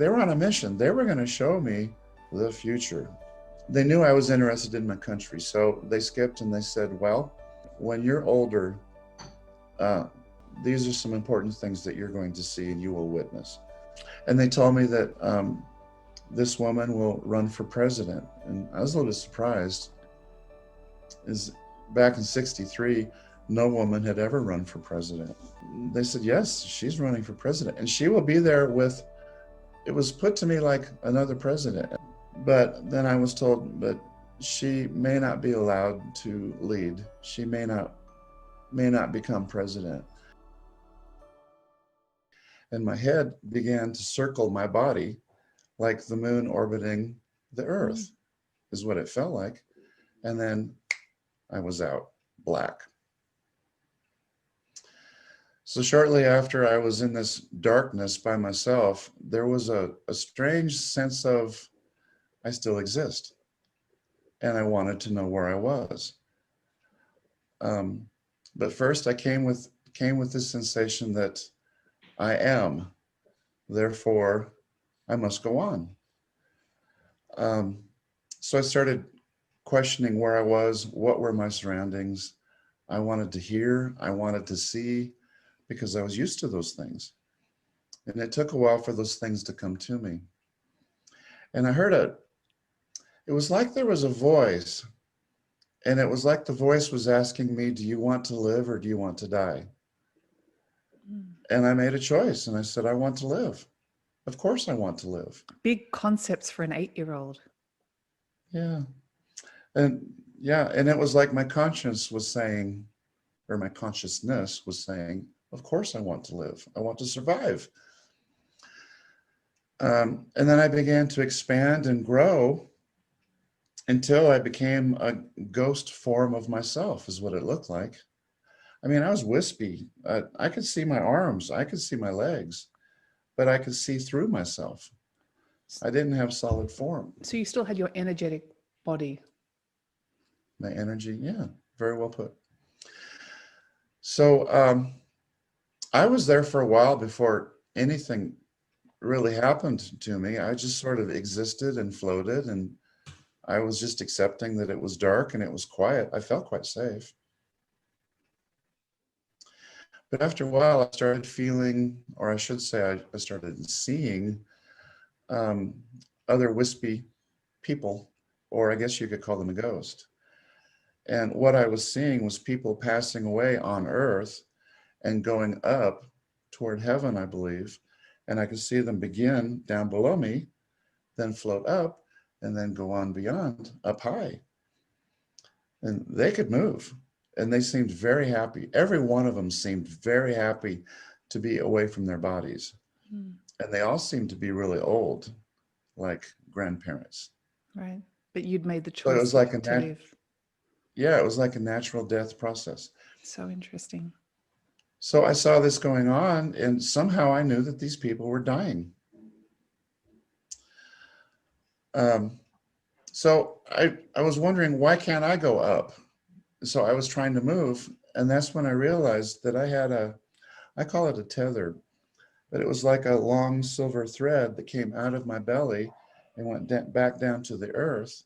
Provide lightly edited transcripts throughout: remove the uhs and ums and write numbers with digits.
they were on a mission. They were going to show me the future. They knew I was interested in my country, so they skipped and they said, well, when you're older, these are some important things that you're going to see and you will witness. And they told me that this woman will run for president. And I was a little bit surprised. Back in '63, no woman had ever run for president. They said, yes, she's running for president. And she will be there with, it was put to me like another president. But then I was told, but she may not be allowed to lead. She may not become president. And my head began to circle my body like the moon orbiting the earth, is what it felt like. And then I was out, black. So shortly after I was in this darkness by myself, there was a strange sense of, I still exist. And I wanted to know where I was. But first I came with this sensation that I am, therefore I must go on. So I started questioning where I was, what were my surroundings. I wanted to hear, I wanted to see, because I was used to those things. And it took a while for those things to come to me. And I heard it was like there was a voice, and it was like the voice was asking me, do you want to live or do you want to die? And I made a choice and I said, I want to live. Of course I want to live. Big concepts for an 8-year-old. Yeah. And it was like my conscience was saying, or my consciousness was saying, of course I want to live. I want to survive. And then I began to expand and grow until I became a ghost form of myself, is what it looked like. I mean, I was wispy. I could see my arms, I could see my legs, but I could see through myself. I didn't have solid form. So you still had your energetic body. My energy, yeah, very well put. So I was there for a while before anything really happened to me. I just sort of existed and floated, and I was just accepting that it was dark and it was quiet. I felt quite safe. But after a while, I started feeling, or I should say, I started seeing other wispy people, or I guess you could call them a ghost. And what I was seeing was people passing away on earth and going up toward heaven, I believe. And I could see them begin down below me, then float up, and then go on beyond, up high. And they could move. And they seemed very happy. Every one of them seemed very happy to be away from their bodies. And they all seemed to be really old, like grandparents. Right. But you'd made the choice so it was like to live. Yeah, it was like a natural death process. So interesting. So I saw this going on, and somehow I knew that these people were dying. So I was wondering, why can't I go up? So I was trying to move, and that's when I realized that I had I call it a tether, but it was like a long silver thread that came out of my belly and went back down to the earth.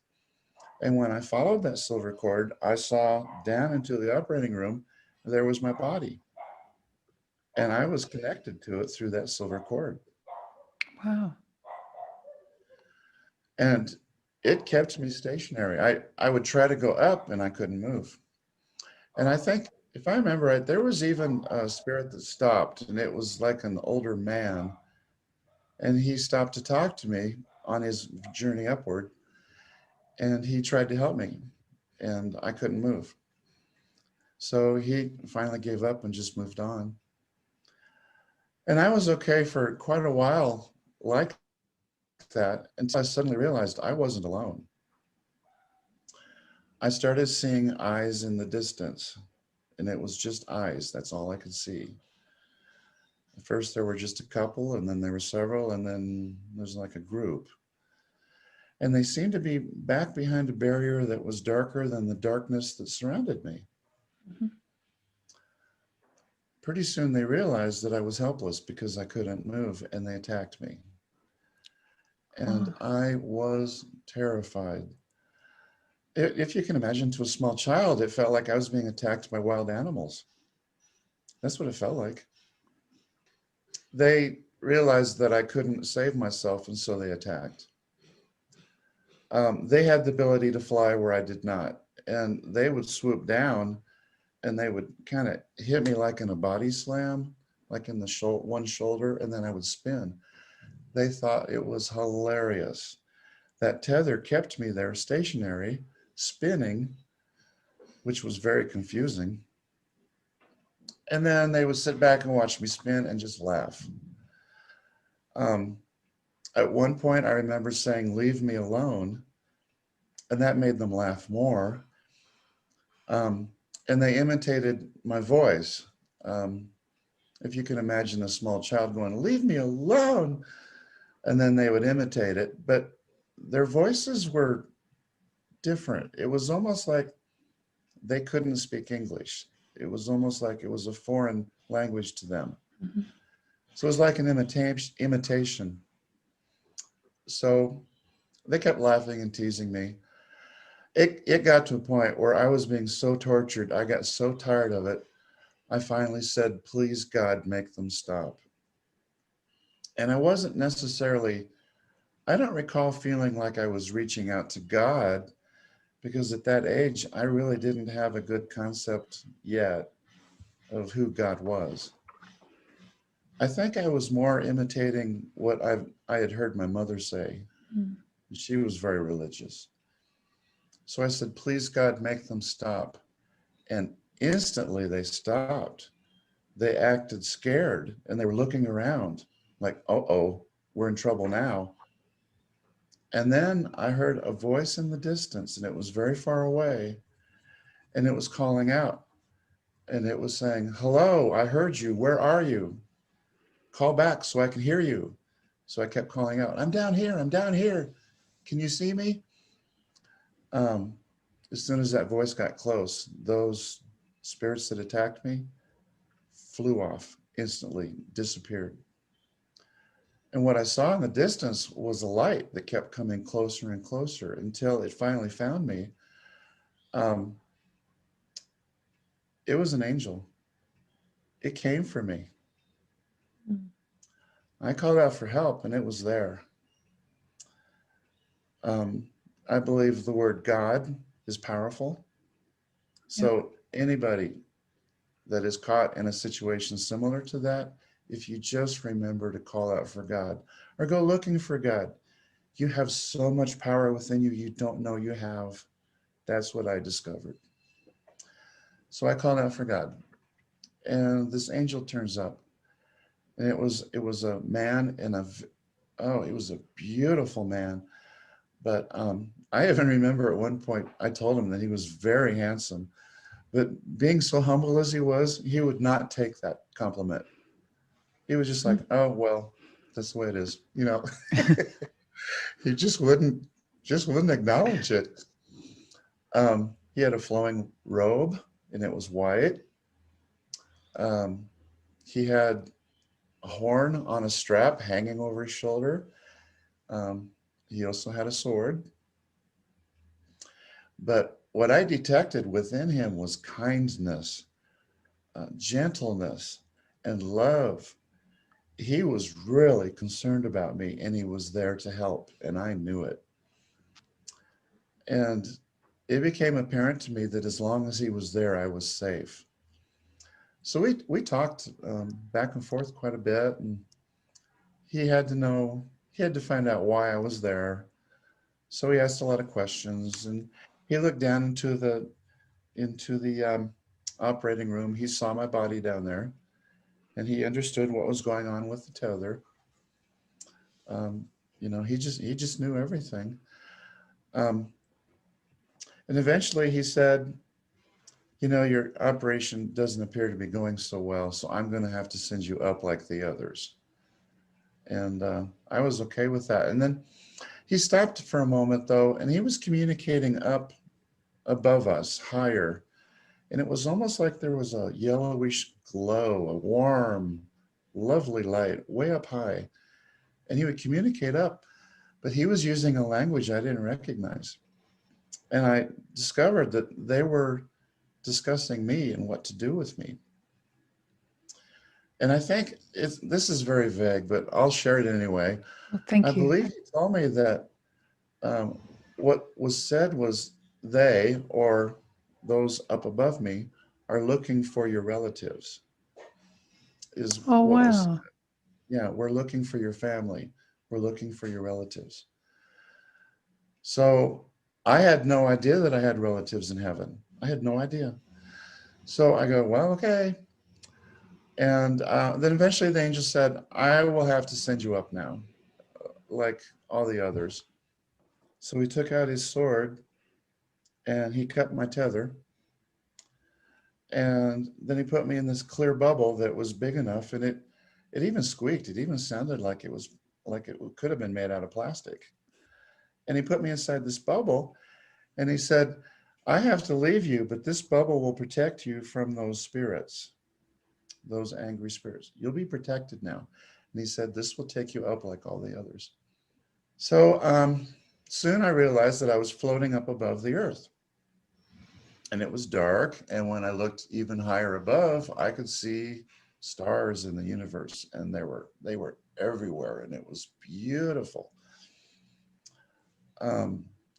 And when I followed that silver cord, I saw down into the operating room, there was my body. And I was connected to it through that silver cord. Wow. And it kept me stationary. I would try to go up and I couldn't move. And I think, if I remember right, there was even a spirit that stopped, and it was like an older man. And he stopped to talk to me on his journey upward. And he tried to help me, and I couldn't move. So he finally gave up and just moved on. And I was okay for quite a while like that, until I suddenly realized I wasn't alone. I started seeing eyes in the distance, and it was just eyes. That's all I could see. At first there were just a couple, and then there were several, and then there's like a group. And they seemed to be back behind a barrier that was darker than the darkness that surrounded me. Mm-hmm. Pretty soon they realized that I was helpless because I couldn't move, and they attacked me. And Oh, I was terrified. If you can imagine, to a small child, it felt like I was being attacked by wild animals. That's what it felt like. They realized that I couldn't save myself, and so they attacked. They had the ability to fly where I did not, and they would swoop down and they would kind of hit me like in a body slam, like in the one shoulder, and then I would spin. They thought it was hilarious. That tether kept me there stationary, spinning, which was very confusing. And then they would sit back and watch me spin and just laugh. Um, at one point, I remember saying, "Leave me alone," and that made them laugh more. Um, and they imitated my voice. Um, if you can imagine a small child going, "Leave me alone," and then they would imitate it, but their voices were different. It was almost like they couldn't speak English. It was almost like it was a foreign language to them. mhm. So it was like an imitation. So they kept laughing and teasing me. It got to a point where I was being so tortured. I got so tired of it. I finally said, "Please, God, make them stop." And I wasn't necessarily, I don't recall feeling like I was reaching out to God, because at that age, I really didn't have a good concept yet of who God was. I think I was more imitating what I had heard my mother say. Mm. She was very religious. So I said, "Please, God, make them stop." And instantly they stopped. They acted scared and they were looking around like, "Uh-oh, we're in trouble now." And then I heard a voice in the distance, and it was very far away, and it was calling out, and it was saying, "Hello, I heard you. Where are you? Call back so I can hear you." So I kept calling out, "I'm down here. I'm down here. Can you see me?" Um, as soon as that voice got close, those spirits that attacked me flew off instantly, disappeared. And what I saw in the distance was a light that kept coming closer and closer until it finally found me. Um, it was an angel. It came for me. Mm. I called out for help and it was there. Um, I believe the word God is powerful. Yep. So anybody that is caught in a situation similar to that, if you just remember to call out for God or go looking for God, you have so much power within you you don't know you have. That's what I discovered. So I called out for God, and this angel turns up, and it was a man in a oh, it was a beautiful man. But I even remember at one point I told him that he was very handsome, but being so humble as he was, he would not take that compliment. He was just like, Mm. "Oh well, that's the way it is," you know. He just wouldn't acknowledge it. He had a flowing robe, and it was white. Um, he had a horn on a strap hanging over his shoulder. Um, he also had a sword. But what I detected within him was kindness, gentleness, and love. He was really concerned about me, and he was there to help, and I knew it. And it became apparent to me that as long as he was there, I was safe. So we talked back and forth quite a bit, and he had to know, he had to find out why I was there. So he asked a lot of questions, and he looked down into the operating room. He saw my body down there, and he understood what was going on with the tether. Um, he just knew everything. Um, and eventually, he said, "Your operation doesn't appear to be going so well, so I'm going to have to send you up like the others." And I was okay with that. And then he stopped for a moment, though, and he was communicating up above us, higher. And it was almost like there was a yellowish glow, a warm, lovely light way up high. And he would communicate up. but he was using a language I didn't recognize. And I discovered that they were discussing me and what to do with me. And I think this is very vague, but I'll share it anyway. Well, I thank you. believe he told me that what was said was they, or those up above me, are looking for your relatives, is Oh, what was said. wow. Yeah, we're looking for your family. We're looking for your relatives. So I had no idea that I had relatives in heaven. I had no idea. So I go, well, okay. And then eventually the angel said, I will have to send you up now, like all the others. So he took out his sword and he cut my tether. And then he put me in this clear bubble that was big enough, and it even squeaked. It even sounded like it was like it could have been made out of plastic. And he put me inside this bubble, and he said, I have to leave you, but this bubble will protect you from those spirits, those angry spirits. You'll be protected now. And he said, this will take you up like all the others. So soon I realized that I was floating up above the earth. And it was dark. And when I looked even higher above, I could see stars in the universe. And they were everywhere. And it was beautiful.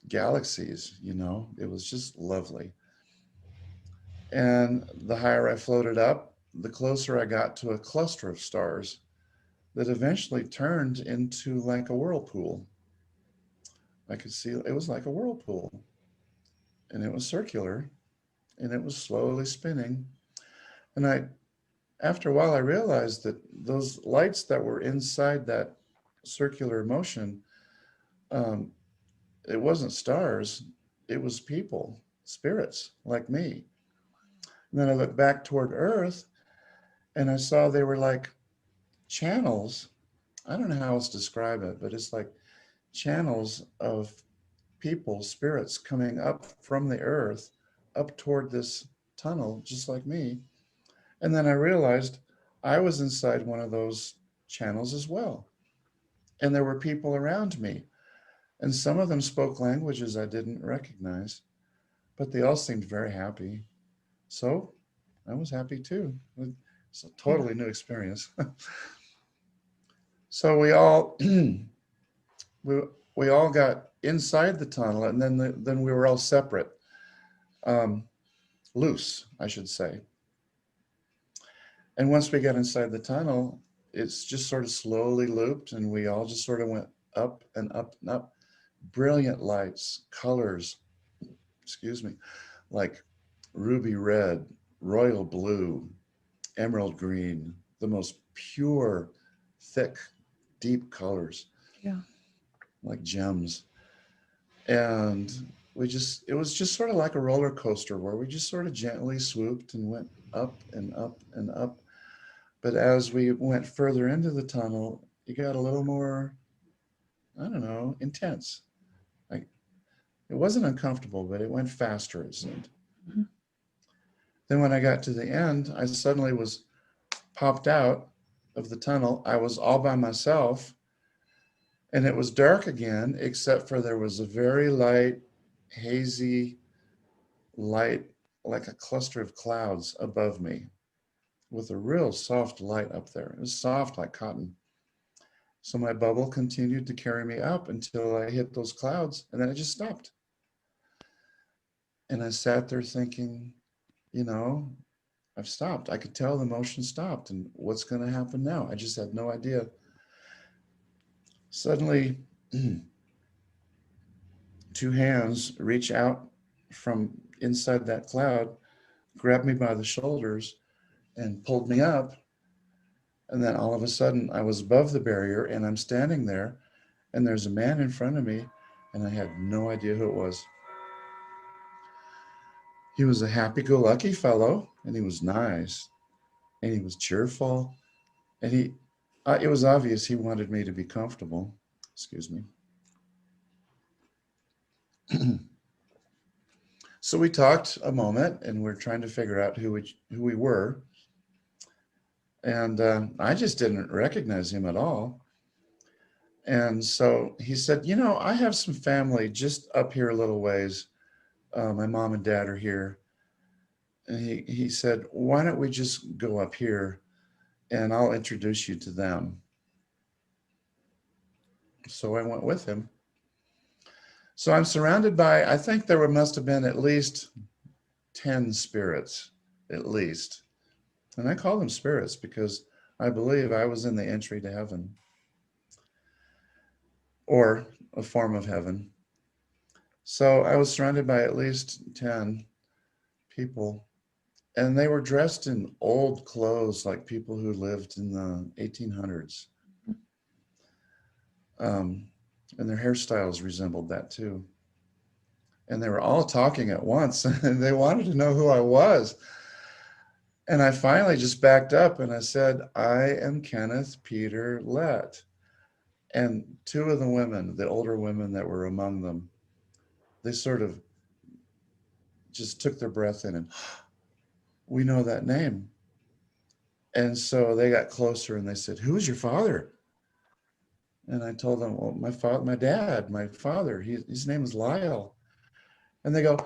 Galaxies, you know, it was just lovely. And the higher I floated up, the closer I got to a cluster of stars that eventually turned into like a whirlpool. I could see it was like a whirlpool, and it was circular, and it was slowly spinning. And after a while, I realized that those lights that were inside that circular motion, it wasn't stars, it was people, spirits like me. And then I looked back toward Earth, and I saw they were like channels. I don't know how else to describe it, but it's like channels of people, spirits coming up from the earth up toward this tunnel, just like me. And then I realized I was inside one of those channels as well. And there were people around me. And some of them spoke languages I didn't recognize, but they all seemed very happy. So I was happy too. It's a totally new experience. So we all we all got inside the tunnel, and then we were all separate, loose, I should say. And once we got inside the tunnel, it's just sort of slowly looped, and we all just sort of went up and up and up. Brilliant lights, colors, excuse me, like ruby red, royal blue, emerald green, the most pure, thick, deep colors. Yeah. Like gems. And it was just sort of like a roller coaster where we just sort of gently swooped and went up and up and up. But as we went further into the tunnel, it got a little more, I don't know, intense. Like, it wasn't uncomfortable, but it went faster, it seemed. Mm-hmm. Then when I got to the end, I suddenly was popped out of the tunnel. I was all by myself. And it was dark again, except for there was a very light, hazy light, like a cluster of clouds above me with a real soft light up there. It was soft like cotton. So my bubble continued to carry me up until I hit those clouds, and then it just stopped. And I sat there thinking, you know, I've stopped. I could tell the motion stopped, and what's going to happen now? I just had no idea. Suddenly, two hands reach out from inside that cloud, grabbed me by the shoulders, and pulled me up. And then all of a sudden, I was above the barrier, and I'm standing there, and there's a man in front of me, and I had no idea who it was. He was a happy-go-lucky fellow, and he was nice, and he was cheerful, and it was obvious he wanted me to be comfortable. Excuse me. So we talked a moment, and we're trying to figure out who we were. And I just didn't recognize him at all. And so he said, you know, I have some family just up here a little ways. My mom and dad are here. And he said, why don't we just go up here and I'll introduce you to them. So I went with him. So I'm surrounded by, I think there must have been at least 10 spirits, at least. And I call them spirits because I believe I was in the entry to heaven, or a form of heaven. So I was surrounded by at least 10 people, and they were dressed in old clothes like people who lived in the 1800s. And their hairstyles resembled that too. And they were all talking at once, and they wanted to know who I was. And I finally just backed up and I said, I am Kenneth Peter Lett. And two of the women, the older women that were among them, they sort of just took their breath in and, we know that name. And so they got closer and they said, who's your father? And I told them, well, my father, his name is Lyle. And they go,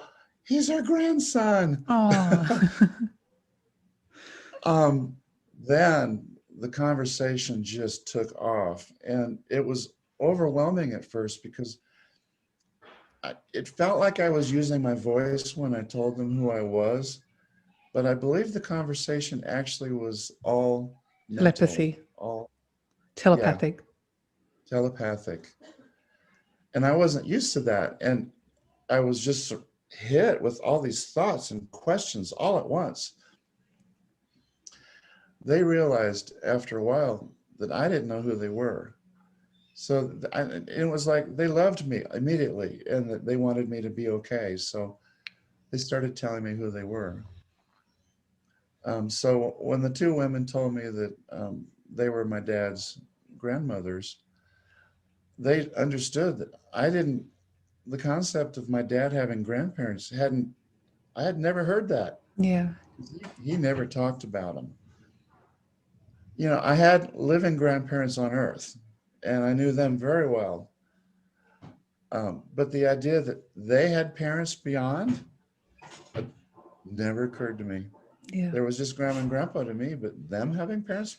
he's our grandson. Oh. Then the conversation just took off, and it was overwhelming at first because it felt like I was using my voice when I told them who I was, but I believe the conversation actually was all mental, Telepathy. all Telepathic. telepathic. And I wasn't used to that. And I was just hit with all these thoughts and questions all at once. They realized after a while that I didn't know who they were. So it was like they loved me immediately and that they wanted me to be okay. So they started telling me who they were. So when the two women told me that they were my dad's grandmothers, they understood that the concept of my dad having grandparents I had never heard that. Yeah. He never talked about them. You know, I had living grandparents on earth and I knew them very well. But the idea that they had parents beyond never occurred to me. Yeah. There was just grandma and grandpa to me, but them having parents,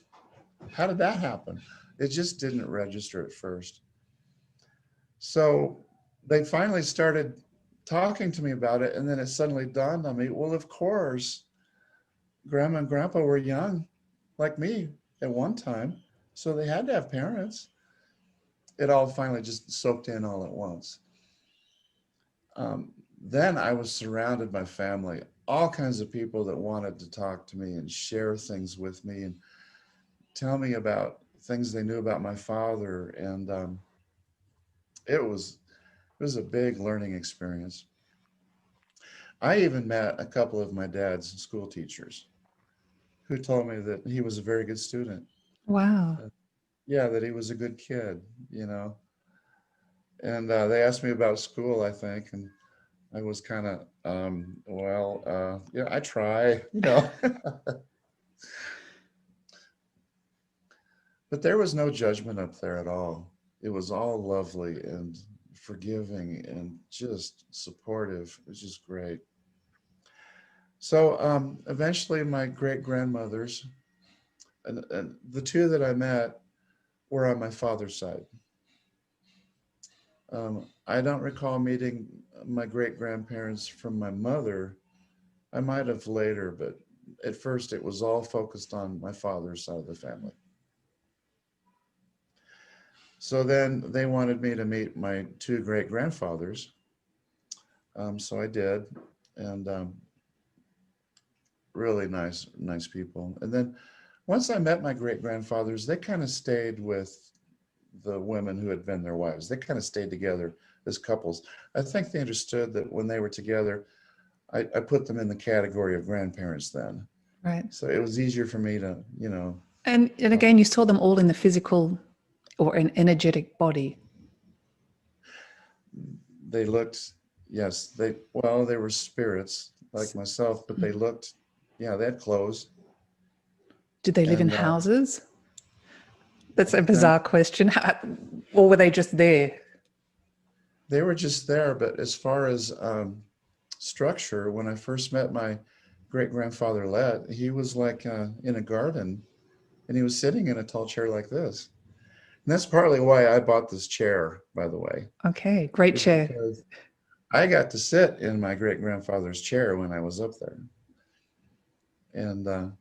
how did that happen? It just didn't register at first. So they finally started talking to me about it. And then it suddenly dawned on me, well, of course, grandma and grandpa were young like me at one time. So they had to have parents. It all finally just soaked in all at once. Then I was surrounded by family, all kinds of people that wanted to talk to me and share things with me and tell me about things they knew about my father. And it was a big learning experience. I even met a couple of my dad's school teachers who told me that he was a very good student. Wow. Yeah, that he was a good kid, you know. And they asked me about school, I think, and I was kind of, yeah, I try, you know. But there was no judgment up there at all. It was all lovely and forgiving and just supportive. It was just great. So eventually my great-grandmothers, and the two that I met were on my father's side. I don't recall meeting my great-grandparents from my mother. I might have later, but at first it was all focused on my father's side of the family. So then they wanted me to meet my two great-grandfathers. So I did, and really nice people. And then once I met my great-grandfathers, they kind of stayed with the women who had been their wives. They kind of stayed together as couples. I think they understood that when they were together, I put them in the category of grandparents then. Right. So it was easier for me to, you know. And again, you saw them all in the physical or an energetic body. They looked, yes, they were spirits like myself, but they looked, yeah, they had clothes. Did they live in And, houses? That's a bizarre question. Or were they just there? They were just there, but as far as structure, when I first met my great-grandfather Let, he was like in a garden, and he was sitting in a tall chair like this. And that's partly why I bought this chair, by the way. Okay, great Is chair. because I got to sit in my great-grandfather's chair when I was up there. And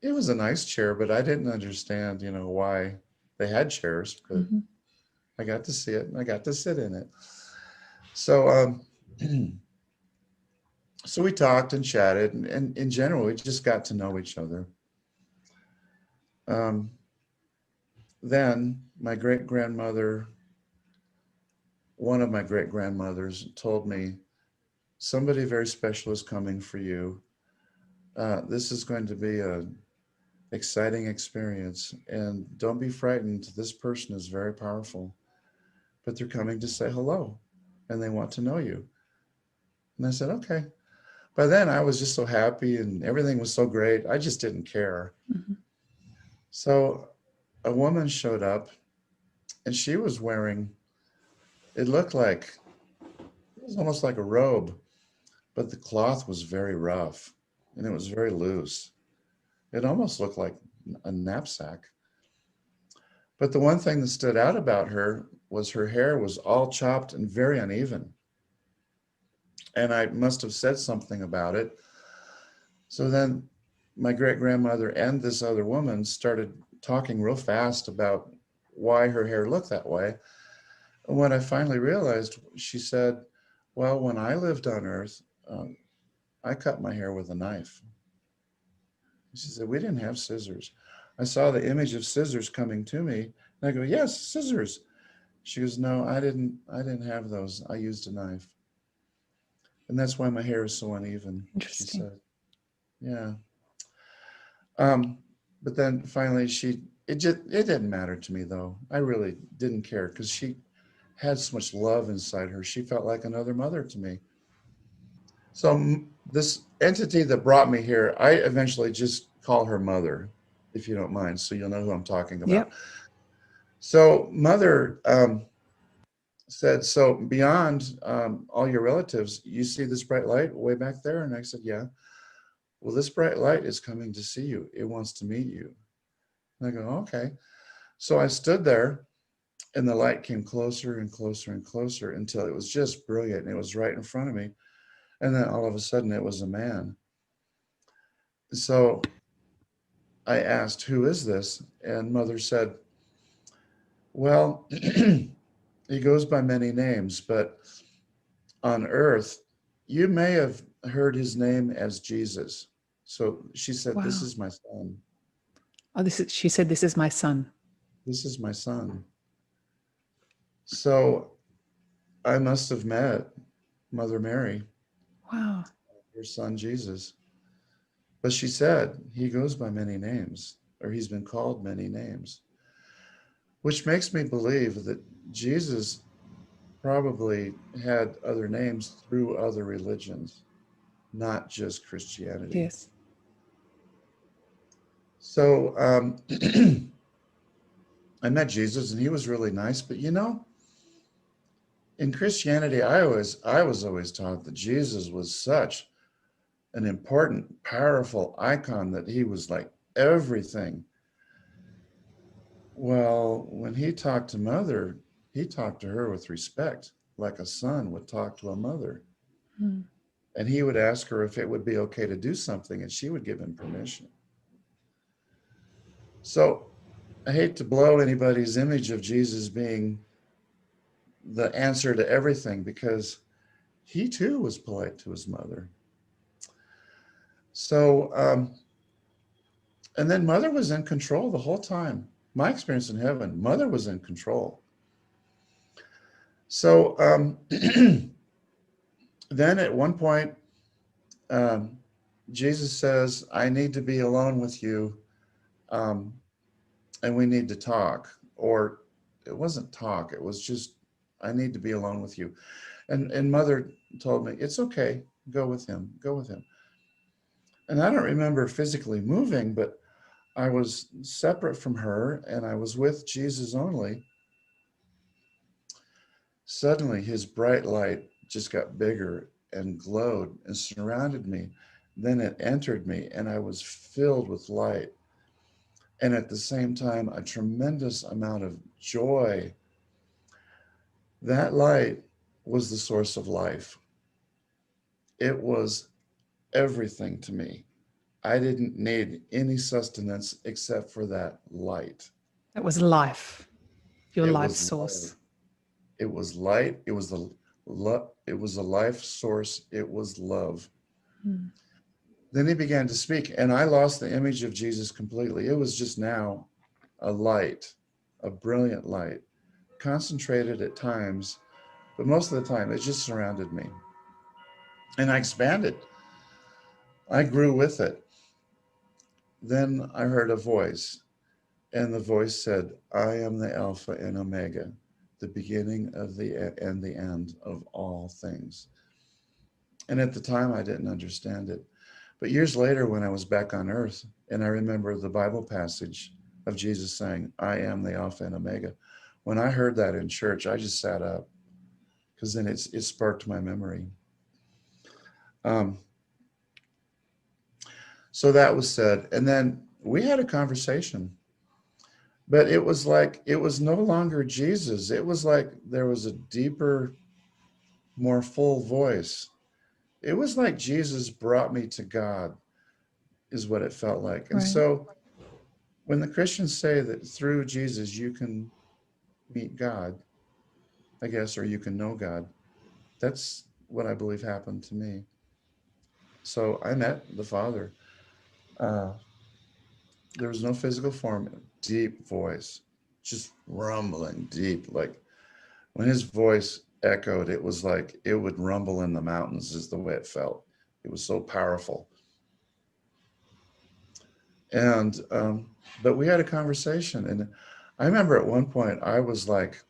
it was a nice chair, but I didn't understand, why they had chairs, but I got to see it and I got to sit in it. So, so we talked and chatted, and in general, we just got to know each other. Then my great-grandmother, one of my great-grandmothers told me, somebody very special is coming for you. This is going to be an exciting experience, and don't be frightened. This person is very powerful, but they're coming to say hello, and they want to know you. And I said, okay. By then, I was just so happy, and everything was so great. I just didn't care. So a woman showed up, and she was wearing, it looked like, it was almost like a robe, but the cloth was very rough, and it was very loose. It almost looked like a knapsack. But the one thing that stood out about her was her hair was all chopped and very uneven. And I must have said something about it. So then my great-grandmother and this other woman started talking real fast about why her hair looked that way. And when I finally realized, she said, well, when I lived on Earth, I cut my hair with a knife. She said, we didn't have scissors. I saw the image of scissors coming to me, and I go, yes, scissors. She goes, no, I didn't have those. I used a knife. And that's why my hair is so uneven, she said. Yeah. But then finally it didn't matter to me though. I really didn't care because she had so much love inside her. She felt like another mother to me. So this entity that brought me here, I eventually just call her Mother, if you don't mind, so you'll know who I'm talking about. Yep. So Mother said, so beyond all your relatives, you see this bright light way back there? And I said, yeah. Well, this bright light is coming to see you. It wants to meet you. And I go, okay. So I stood there, and the light came closer and closer and closer until it was just brilliant. And it was right in front of me. And then all of a sudden it was a man. So I asked, who is this? And Mother said, well, he goes by many names, but on Earth, you may have heard his name as Jesus. So she said, wow. This is my son. Oh, she said, this is my son. This is my son. So I must have met Mother Mary. Wow. Her son, Jesus. But she said, he goes by many names, or he's been called many names, which makes me believe that Jesus probably had other names through other religions, not just Christianity. Yes. So I met Jesus, and he was really nice, but in Christianity, I was always taught that Jesus was such an important, powerful icon that he was like everything. Well, when he talked to Mother, he talked to her with respect, like a son would talk to a mother. And he would ask her if it would be okay to do something, and she would give him permission. So I hate to blow anybody's image of Jesus being the answer to everything, because he too was polite to his mother. So, and then Mother was in control the whole time. My experience in heaven, Mother was in control. So then at one point, Jesus says, I need to be alone with you, and we need to talk. Or it wasn't talk, it was just, I need to be alone with you. And Mother told me, it's okay, go with him, go with him. And I don't remember physically moving, but I was separate from her and I was with Jesus only, suddenly his bright light just got bigger and glowed and surrounded me. Then it entered me and I was filled with light. And at the same time, a tremendous amount of joy. That light was the source of life. It was everything to me. I didn't need any sustenance except for that light. That was life, your It life was light. source. It was light. It was the love. It was a life source. It was love. Mm. Then he began to speak, and I lost the image of Jesus completely. It was just now a light, a brilliant light, concentrated at times, but most of the time it just surrounded me. And I expanded. I grew with it. Then I heard a voice, and the voice said, I am the Alpha and Omega, the beginning of and the end of all things. And at the time, I didn't understand it. But years later, when I was back on earth, and I remember the Bible passage of Jesus saying, I am the Alpha and Omega. When I heard that in church, I just sat up because then it sparked my memory. So that was said. And then we had a conversation, but it was like, it was no longer Jesus. It was like there was a deeper, more full voice. It was like Jesus brought me to God, is what it felt like. And Right. so when the Christians say that through Jesus you can meet God, I guess, or you can know God, that's what I believe happened to me. So I met the Father. Uh, there was no physical form, deep voice, just rumbling deep. Like when his voice echoed, it was like it would rumble in the mountains, is the way it felt. It was so powerful. And, but we had a conversation. And I remember at one point I was like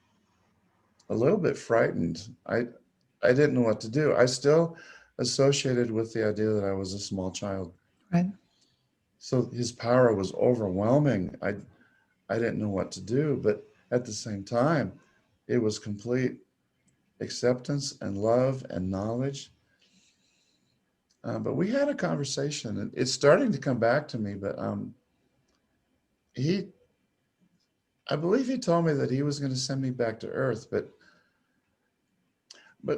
a little bit frightened. I didn't know what to do. I still associated with the idea that I was a small child. Right. So his power was overwhelming. I didn't know what to do, but at the same time, it was complete acceptance and love and knowledge. But we had a conversation, and it's starting to come back to me. But he, I believe he told me that he was going to send me back to Earth. But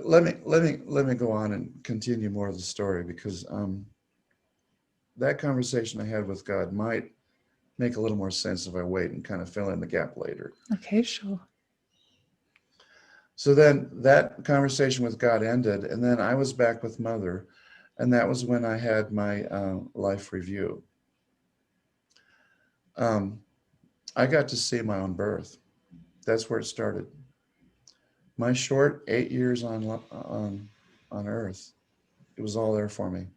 let me go on and continue more of the story, because that conversation I had with God might make a little more sense if I wait and kind of fill in the gap later. Okay, sure. So then that conversation with God ended, and then I was back with Mother, and that was when I had my life review. I got to see my own birth. That's where it started. My short 8 years on Earth, it was all there for me.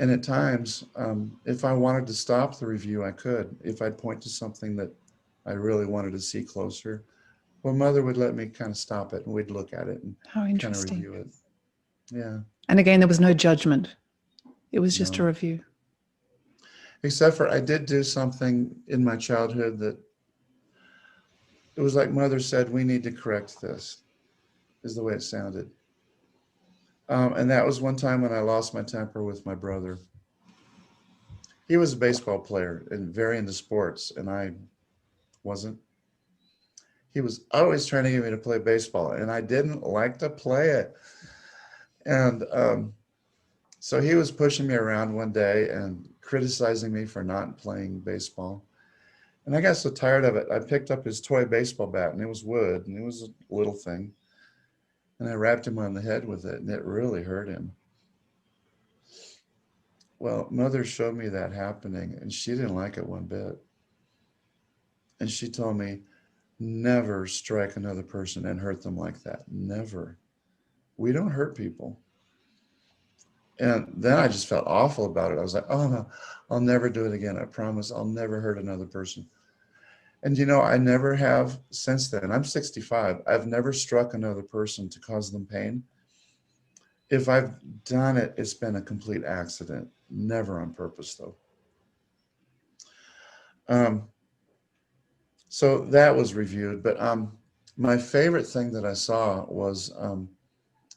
And at times, if I wanted to stop the review, I could. If I'd point to something that I really wanted to see closer, well, Mother would let me kind of stop it, and we'd look at it and How kind of interesting. review it. Yeah. And again, there was no judgment. It was just a No. review. Except for I did do something in my childhood that it was like Mother said, we need to correct this, is the way it sounded. And that was one time when I lost my temper with my brother. He was a baseball player and very into sports, and I wasn't. He was always trying to get me to play baseball, and I didn't like to play it. And so he was pushing me around one day and criticizing me for not playing baseball. And I got so tired of it, I picked up his toy baseball bat, and it was wood, and it was a little thing. And I rapped him on the head with it, and it really hurt him. Well, Mother showed me that happening, and she didn't like it one bit. And she told me, never strike another person and hurt them like that. Never. We don't hurt people. And then I just felt awful about it. I was like, oh no, I'll never do it again. I promise I'll never hurt another person. And you know, I never have since then. I'm 65. I've never struck another person to cause them pain. If I've done it, it's been a complete accident. Never on purpose, though. Um, so that was reviewed, but my favorite thing that I saw was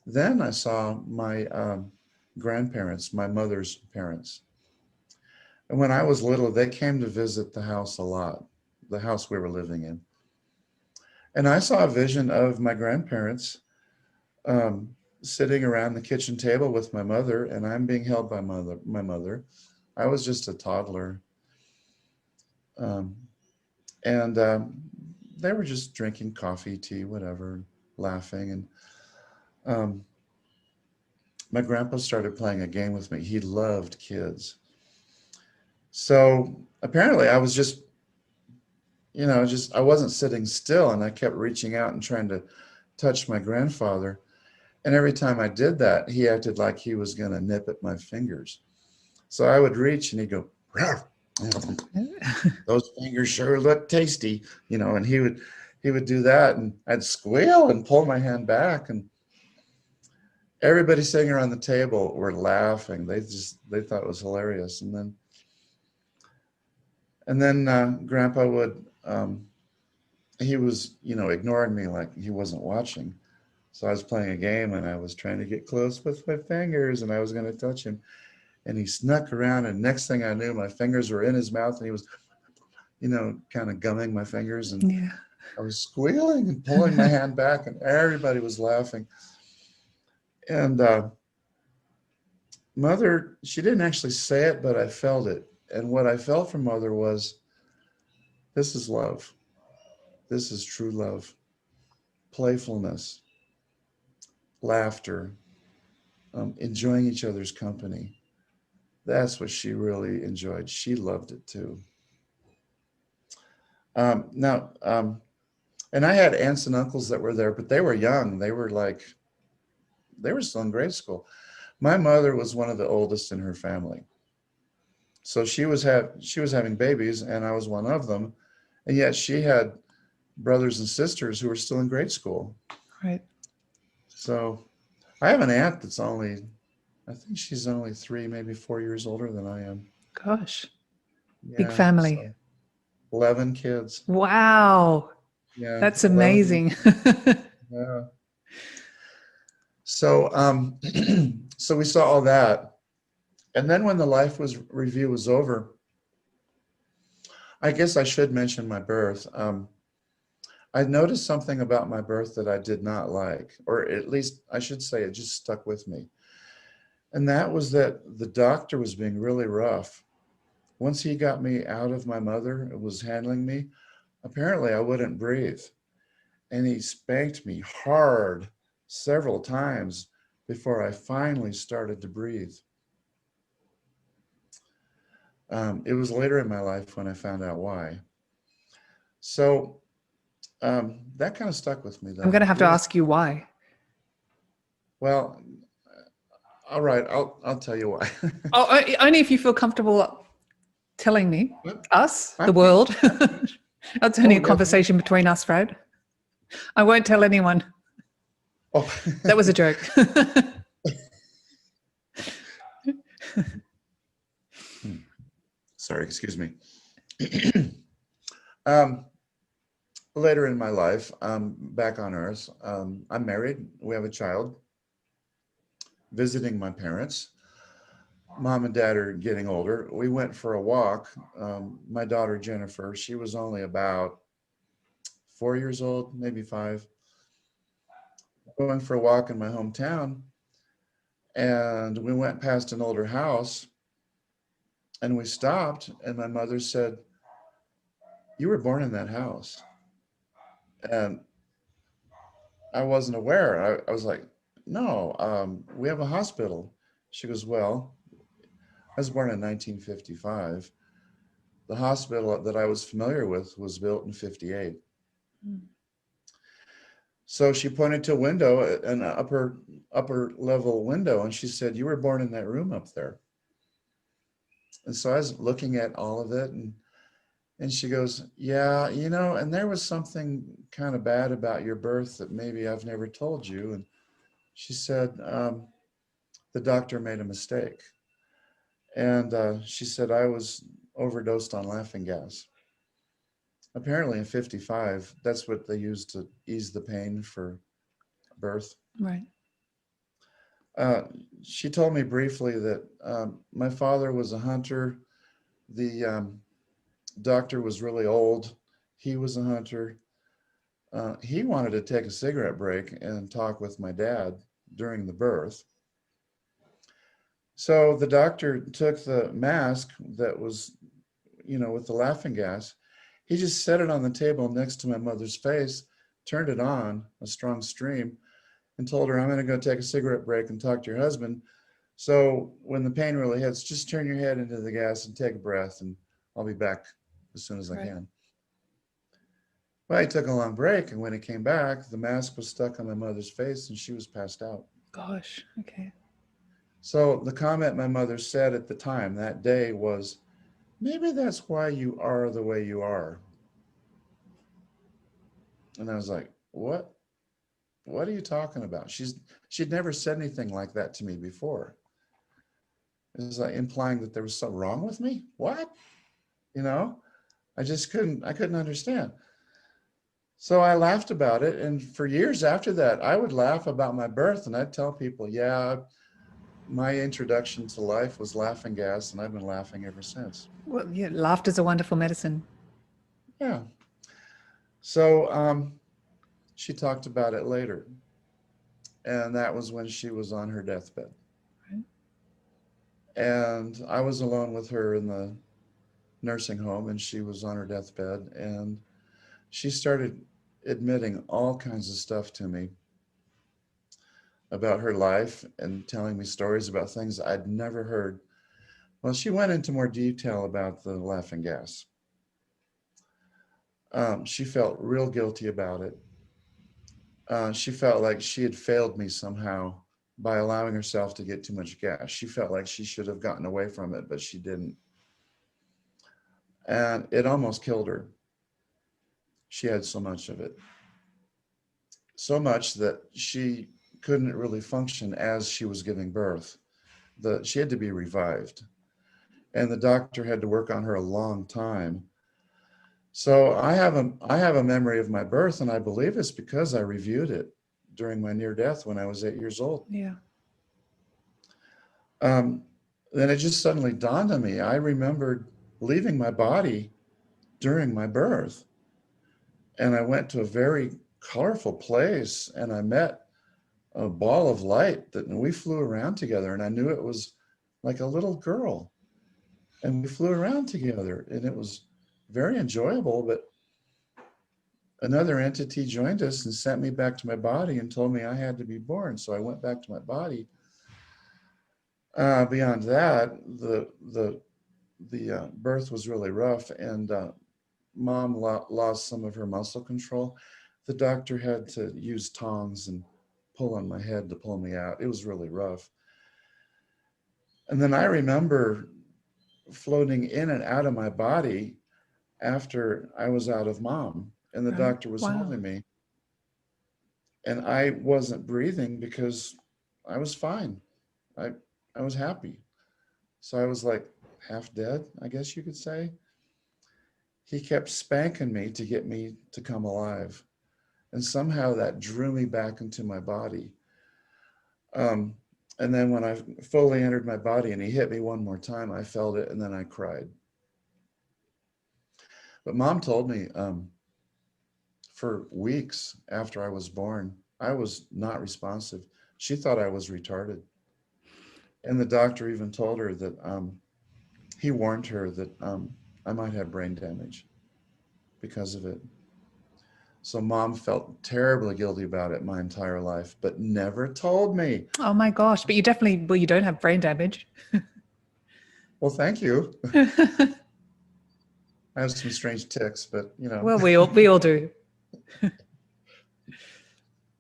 then I saw my grandparents, my mother's parents. And when I was little, they came to visit the house a lot, the house we were living in. And I saw a vision of my grandparents um, sitting around the kitchen table with my mother, and I'm being held by my mother. I was just a toddler. Um, and they were just drinking coffee, tea, whatever, laughing. And um, my grandpa started playing a game with me. He loved kids. So apparently I was just, I wasn't sitting still, and I kept reaching out and trying to touch my grandfather. And every time I did that, he acted like he was going to nip at my fingers. So I would reach and he'd go, "Ruff. Those fingers sure look tasty," and he would do that, and I'd squeal and pull my hand back, and everybody sitting around the table were laughing. They thought it was hilarious. And then Grandpa would he was ignoring me like he wasn't watching. So I was playing a game and I was trying to get close with my fingers and I was going to touch him. And he snuck around, and next thing I knew, my fingers were in his mouth and he was, kind of gumming my fingers, and Yeah. I was squealing and pulling my hand back, and everybody was laughing. And Mother, she didn't actually say it, but I felt it. And what I felt from Mother was, this is love. This is true love, playfulness, laughter, enjoying each other's company. That's what she really enjoyed. She loved it too. Now, and I had aunts and uncles that were there, but they were young. They were still in grade school. My mother was one of the oldest in her family. So she was having babies, and I was one of them. And yet she had brothers and sisters who were still in grade school. Right. So I have an aunt that's I think she's only 3, maybe 4 years older than I am. Gosh. Big Yeah, family. so 11 kids. Wow. Yeah, That's 11. amazing. Yeah. So, so we saw all that. And then when the review was over, I guess I should mention my birth. I noticed something about my birth that I did not like, or at least I should say it just stuck with me. And that was that the doctor was being really rough. Once he got me out of my mother and was handling me, apparently I wouldn't breathe. And he spanked me hard several times before I finally started to breathe. It was later in my life when I found out why. So that kind of stuck with me, though. I'm going to have to ask you why. Well, all right, I'll tell you why. Oh, only if you feel comfortable telling me, us, the I'm- world. That's only a yeah. conversation between us, Fred. I won't tell anyone. Oh. That was a joke. Sorry, excuse me. Later in my life, back on Earth, I'm married. We have a child. Visiting my parents. Mom and Dad are getting older. We went for a walk. My daughter, Jennifer, she was only about 4 years old, maybe 5. Going for a walk in my hometown, and we went past an older house, and we stopped, and my mother said, "You were born in that house." And I wasn't aware. I was like, "No, we have a hospital." She goes, "Well, I was born in 1955. The hospital that I was familiar with was built in 58. So she pointed to a window, an upper level window, and she said, "You were born in that room up there." And so I was looking at all of it, and she goes, "Yeah, and there was something kind of bad about your birth that maybe I've never told you." And she said, the doctor made a mistake. And she said I was overdosed on laughing gas. apparently in 55, that's what they used to ease the pain for birth. Right. Uh, she told me briefly that my father was a hunter. The doctor was really old. He was a hunter. He wanted to take a cigarette break and talk with my dad during the birth. So the doctor took the mask that was, with the laughing gas. He just set it on the table next to my mother's face, turned it on, a strong stream, and told her, I'm going to go take a cigarette break and talk to your husband. So when the pain really hits, just turn your head into the gas and take a breath, and I'll be back as soon as I can. Well, he took a long break, and when he came back, the mask was stuck on my mother's face and she was passed out. Gosh, okay. So the comment my mother said at the time that day was, maybe that's why you are the way you are. And I was like, what? What are you talking about? She'd never said anything like that to me before. It was like implying that there was something wrong with me. What? I couldn't understand. So I laughed about it. And for years after that, I would laugh about my birth and I'd tell people, yeah, my introduction to life was laughing gas and I've been laughing ever since. Well, yeah, laughter's a wonderful medicine. Yeah. So she talked about it later. And that was when she was on her deathbed. Right. And I was alone with her in the nursing home and she was on her deathbed. And she started admitting all kinds of stuff to me about her life and telling me stories about things I'd never heard. Well, she went into more detail about the laughing gas. She felt real guilty about it. She felt like she had failed me somehow by allowing herself to get too much gas. She felt like she should have gotten away from it, but she didn't. And it almost killed her. She had so much of it. So much that she couldn't really function as she was giving birth. She had to be revived. And the doctor had to work on her a long time. So I have a memory of my birth, and I believe it's because I reviewed it during my near death when I was 8 years old. Yeah. Then it just suddenly dawned on me. I remembered leaving my body during my birth. And I went to a very colorful place and I met a ball of light and we flew around together, and I knew it was like a little girl. And we flew around together and it was very enjoyable, but another entity joined us and sent me back to my body and told me I had to be born. So I went back to my body. Beyond that, the birth was really rough, and Mom lost some of her muscle control. The doctor had to use tongs and pull on my head to pull me out. It was really rough. And then I remember floating in and out of my body after I was out of Mom, and the doctor was holding me. And I wasn't breathing because I was fine. I was happy. So I was like half dead, I guess you could say. He kept spanking me to get me to come alive. And somehow that drew me back into my body. And then when I fully entered my body and he hit me one more time, I felt it and then I cried. But Mom told me for weeks after I was born, I was not responsive. She thought I was retarded. And the doctor even told her that he warned her that I might have brain damage because of it. So Mom felt terribly guilty about it my entire life, but never told me. Oh my gosh, but you don't have brain damage. Well, thank you. I have some strange tics, but Well, we all do.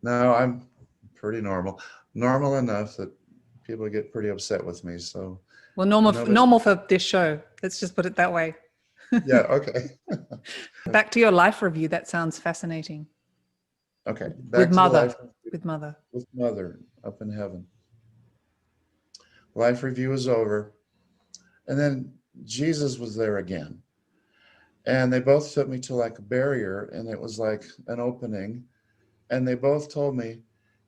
No, I'm pretty normal. Normal enough that people get pretty upset with me. So well, normal for this show. Let's just put it that way. Yeah, okay. Back to your life review. That sounds fascinating. Okay. With mother up in heaven. Life review is over. And then Jesus was there again. And they both took me to like a barrier, and it was like an opening. And they both told me,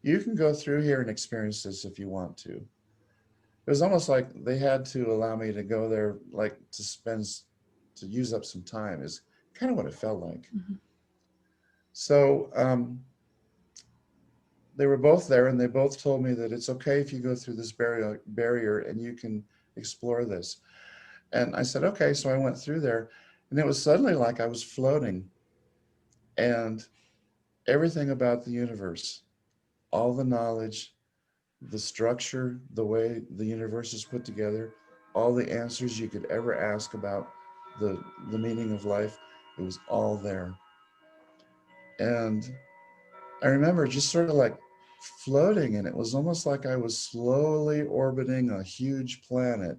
you can go through here and experience this if you want to. It was almost like they had to allow me to go there, like to use up some time, is kind of what it felt like. Mhm. So they were both there, and they both told me that it's okay if you go through this barrier and you can explore this. And I said, okay. So I went through there, and it was suddenly like I was floating, and everything about the universe, all the knowledge, the structure, the way the universe is put together, all the answers you could ever ask about the meaning of life, it was all there. And I remember just sort of like floating, and it was almost like I was slowly orbiting a huge planet.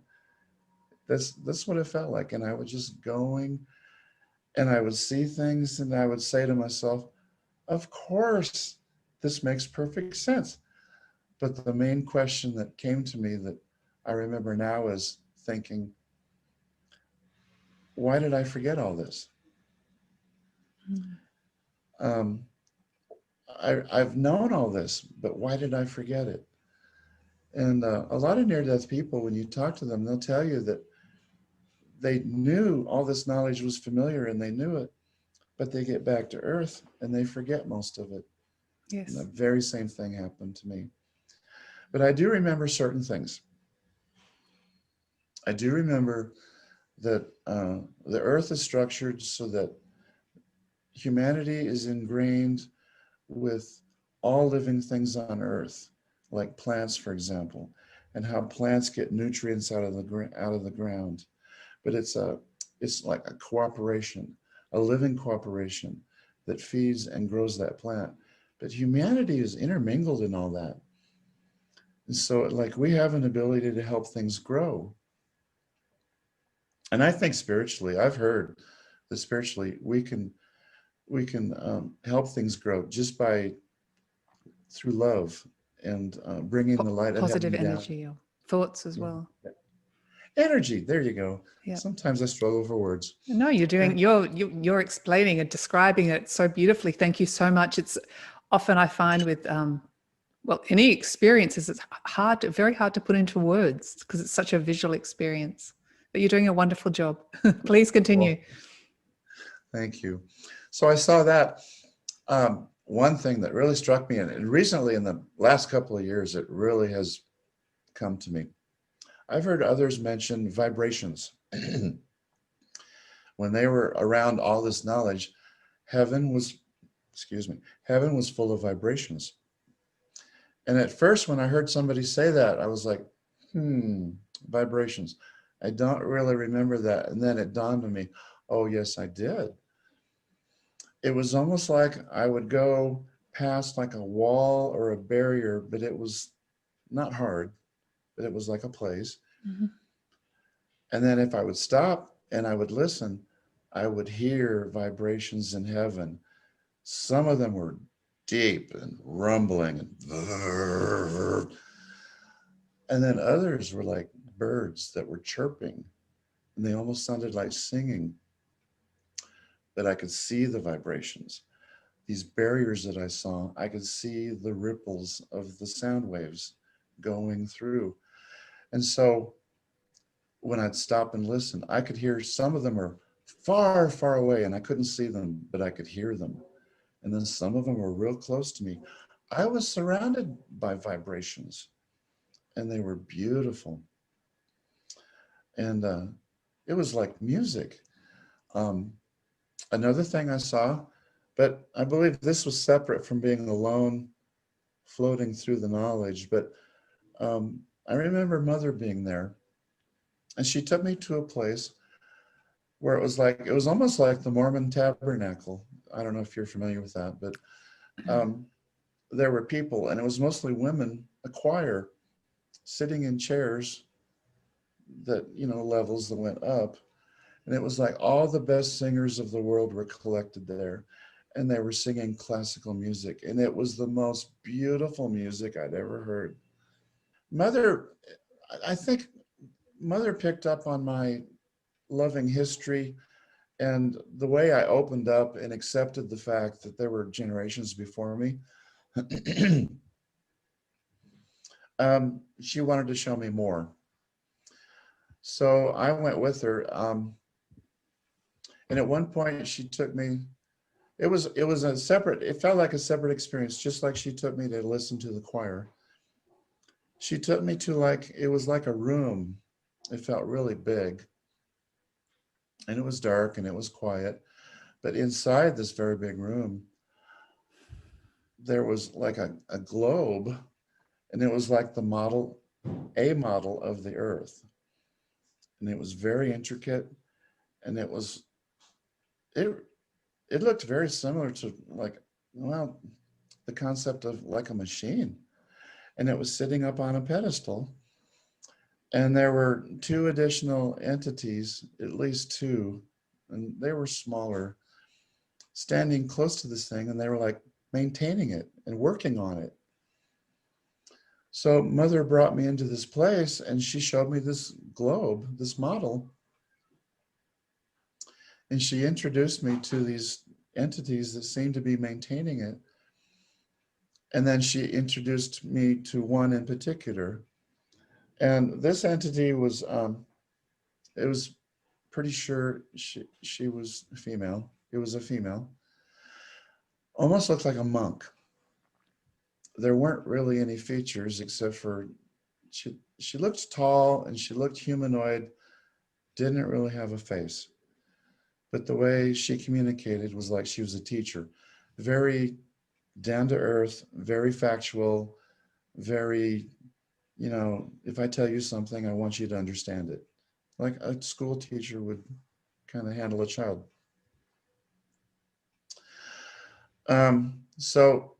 That's what it felt like. And I was just going, and I would see things, and I would say to myself, of course, this makes perfect sense. But the main question that came to me that I remember now is thinking, why did I forget all this? Mm. Um, I've known all this, but why did I forget it? And a lot of near-death people, when you talk to them, they'll tell you that they knew all this knowledge was familiar and they knew it, but they get back to Earth and they forget most of it. And Yes. the very same thing happened to me. But I do remember certain things. I do remember that the Earth is structured so that humanity is ingrained with all living things on Earth, like plants, for example, and how plants get nutrients out of the ground. But it's like a cooperation, a living cooperation that feeds and grows that plant. But humanity is intermingled in all that. And so like we have an ability to help things grow. And I think spiritually, I've heard that spiritually we can help things grow just by through love and bringing the light of Positive heaven down. energy or thoughts as Yeah. well. Energy, there you go. Yeah. Sometimes I struggle for words. No, you're explaining and describing it so beautifully. Thank you so much. It's often I find with well, any experiences, it's very hard to put into words because it's such a visual experience. But you're doing a wonderful job. Please continue. Well, thank you. So I saw that. One thing that really struck me, and recently in the last couple of years, it really has come to me. I've heard others mention vibrations. When they were around all this knowledge, heaven was, heaven was full of vibrations. And at first, when I heard somebody say that, I was like, vibrations. I don't really remember that. And then it dawned on me, oh, yes, I did. It was almost like I would go past like a wall or a barrier, but it was not hard, but it was like a place. Mm-hmm. And then if I would stop and I would listen, I would hear vibrations in heaven. Some of them were deep and rumbling and then others were like birds that were chirping, and they almost sounded like singing, but I could see the vibrations. These barriers that I saw, I could see the ripples of the sound waves going through. And so when I'd stop and listen, I could hear some of them are far, far away and I couldn't see them, but I could hear them. And then some of them were real close to me. I was surrounded by vibrations and they were beautiful. And it was like music. Another thing I saw, but I believe this was separate from being alone, floating through the knowledge. But I remember Mother being there, and she took me to a place where it was almost like the Mormon tabernacle. I don't know if you're familiar with that, but there were people, and it was mostly women, a choir, sitting in chairs that, levels that went up. And it was like all the best singers of the world were collected there, and they were singing classical music. And it was the most beautiful music I'd ever heard. I think Mother picked up on my loving history And the way I opened up and accepted the fact that there were generations before me, she wanted to show me more. So I went with her. And at one point she took me, it was a separate, it felt like a separate experience, just like she took me to listen to the choir. She took me to like, it was like a room. It felt really big. And it was dark and it was quiet. But inside this very big room, there was like a globe, and it was like the model, a model of the earth. And it was very intricate, and it looked very similar to like, well, the concept of like a machine. And it was sitting up on a pedestal. And there were two additional entities, at least two, and they were smaller, standing close to this thing, and they were like maintaining it and working on it. So Mother brought me into this place, and she showed me this globe, this model, and she introduced me to these entities that seemed to be maintaining it. And then she introduced me to one in particular. And this entity was, it was pretty sure she was female. It was a female. Almost looked like a monk. There weren't really any features except for she looked tall and she looked humanoid, didn't really have a face. But the way she communicated was like she was a teacher. Very down to earth, very factual, very, you know, if I tell you something, I want you to understand it. Like a school teacher would kind of handle a child. So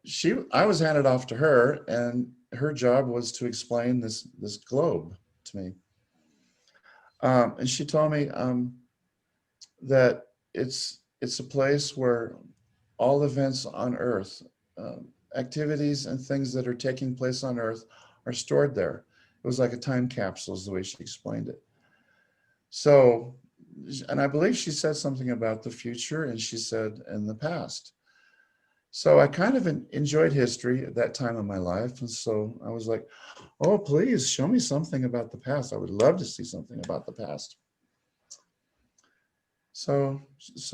I was handed off to her, and her job was to explain this globe to me. And she told me that it's a place where all events on Earth, activities and things that are taking place on Earth are stored there. It was like a time capsule is the way she explained it. So, and I believe she said something about the future, and she said in the past. So I kind of enjoyed history at that time of my life. And so I was like, oh, please show me something about the past. I would love to see something about the past. So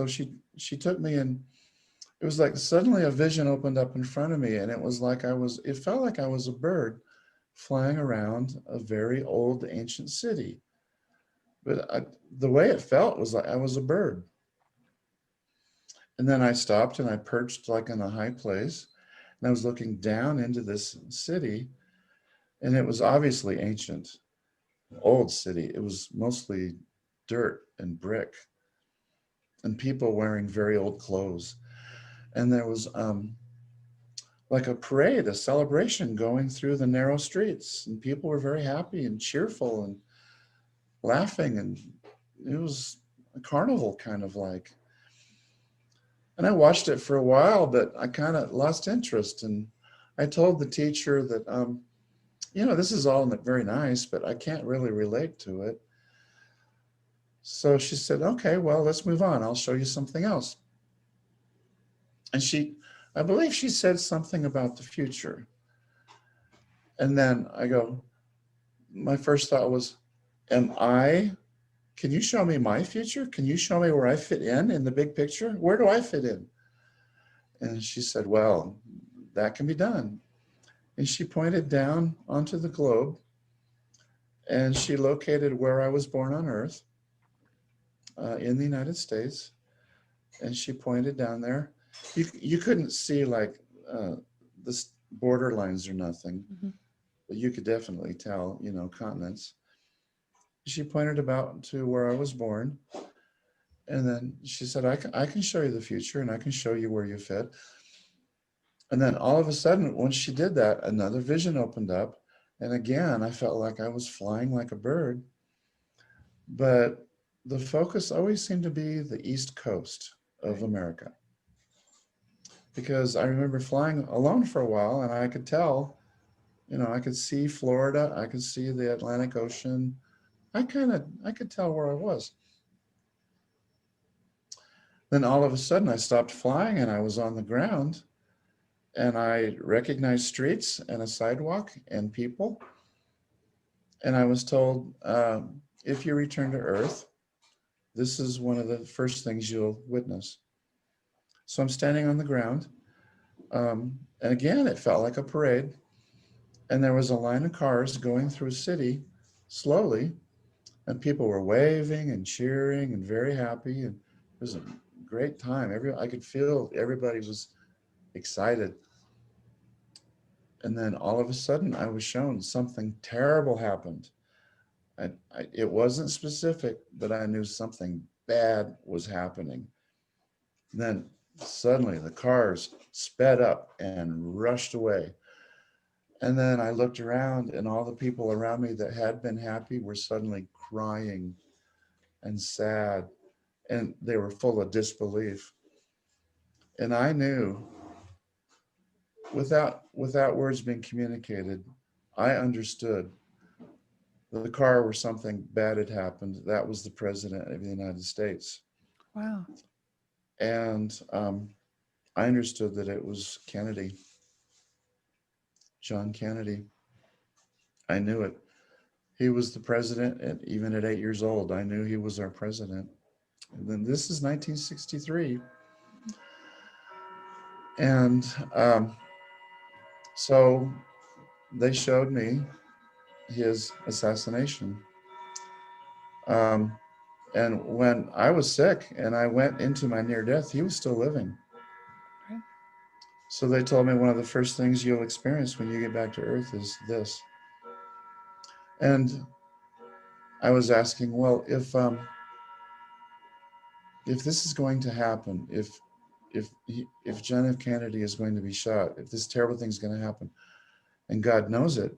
she took me, and it was like suddenly a vision opened up in front of me, and it was like it felt like I was a bird flying around a very old ancient city. But the way it felt was like I was a bird. And then I stopped and I perched like in a high place, and I was looking down into this city, and it was obviously ancient, old city. It was mostly dirt and brick and people wearing very old clothes. And there was like a parade, a celebration going through the narrow streets, and people were very happy and cheerful and laughing, and it was a carnival kind of like. And I watched it for a while, but I kind of lost interest. And I told the teacher that, you know, this is all very nice, but I can't really relate to it. So she said, okay, well, let's move on. I'll show you something else. And I believe she said something about the future. And then my first thought was, can you show me my future? Can you show me where I fit in the big picture? Where do I fit in? And she said, well, that can be done. And she pointed down onto the globe, and she located where I was born on Earth in the United States. And she pointed down there. You couldn't see like the border lines or nothing, but you could definitely tell, you know, continents. She pointed about to where I was born. And then she said, I can show you the future, and I can show you where you fit. And then all of a sudden, once she did that, another vision opened up. And again, I felt like I was flying like a bird. But the focus always seemed to be the East Coast of America. Because I remember flying alone for a while, and I could tell, you know, I could see Florida, I could see the Atlantic Ocean. I could tell where I was. Then all of a sudden I stopped flying and I was on the ground, and I recognized streets and a sidewalk and people. And I was told, if you return to Earth, this is one of the first things you'll witness. So I'm standing on the ground. And again, it felt like a parade. And there was a line of cars going through a city slowly, and people were waving and cheering and very happy. And it was a great time. I could feel everybody was excited. And then all of a sudden I was shown something terrible happened. It wasn't specific, but I knew something bad was happening. And then suddenly the cars sped up and rushed away. And then I looked around, and all the people around me that had been happy were suddenly crying and sad, and they were full of disbelief. And I knew, without words being communicated, I understood the car where something bad had happened. That was the president of the United States. Wow. And I understood that it was Kennedy, John Kennedy. I knew it. He was the president, and even at 8 years old, I knew he was our president. And then this is 1963. And so they showed me his assassination. And when I was sick and I went into my near death, he was still living. Okay. So they told me one of the first things you'll experience when you get back to Earth is this. And I was asking, well, if this is going to happen, if John F. Kennedy is going to be shot, if this terrible thing is going to happen, and God knows it,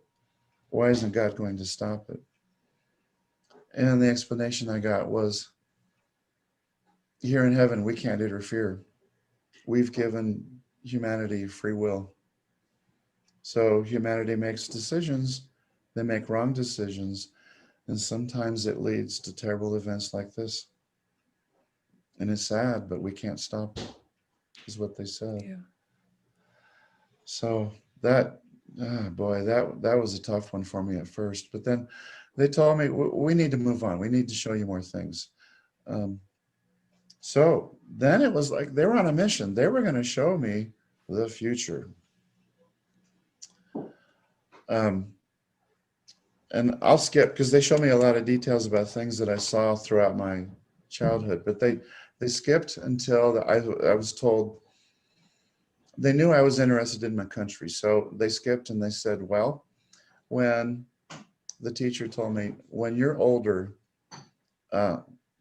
why isn't God going to stop it? And the explanation I got was, here in heaven, we can't interfere. We've given humanity free will. So humanity makes decisions, they make wrong decisions, and sometimes it leads to terrible events like this. And it's sad, but we can't stop it, is what they said. Yeah. So that, boy, that was a tough one for me at first. But then they told me, we need to move on. We need to show you more things. So then it was like they were on a mission. They were going to show me the future. And I'll skip because they show me a lot of details about things that I saw throughout my childhood. But they skipped until I was told, they knew I was interested in my country. So they skipped and they said, well, when the teacher told me, when you're older,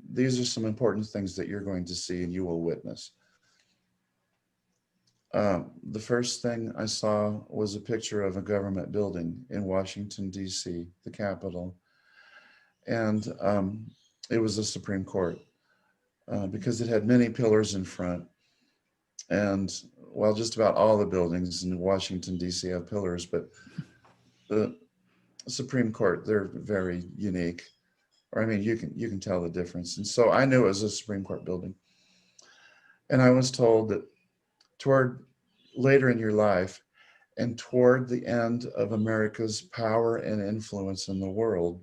these are some important things that you're going to see and you will witness. The first thing I saw was a picture of a government building in Washington, D.C., the Capitol. And it was the Supreme Court because it had many pillars in front. And well, just about all the buildings in Washington, D.C. have pillars, but the Supreme Court, they're very unique. Or I mean, you can tell the difference. And so I knew it was a Supreme Court building. And I was told that toward later in your life and toward the end of America's power and influence in the world,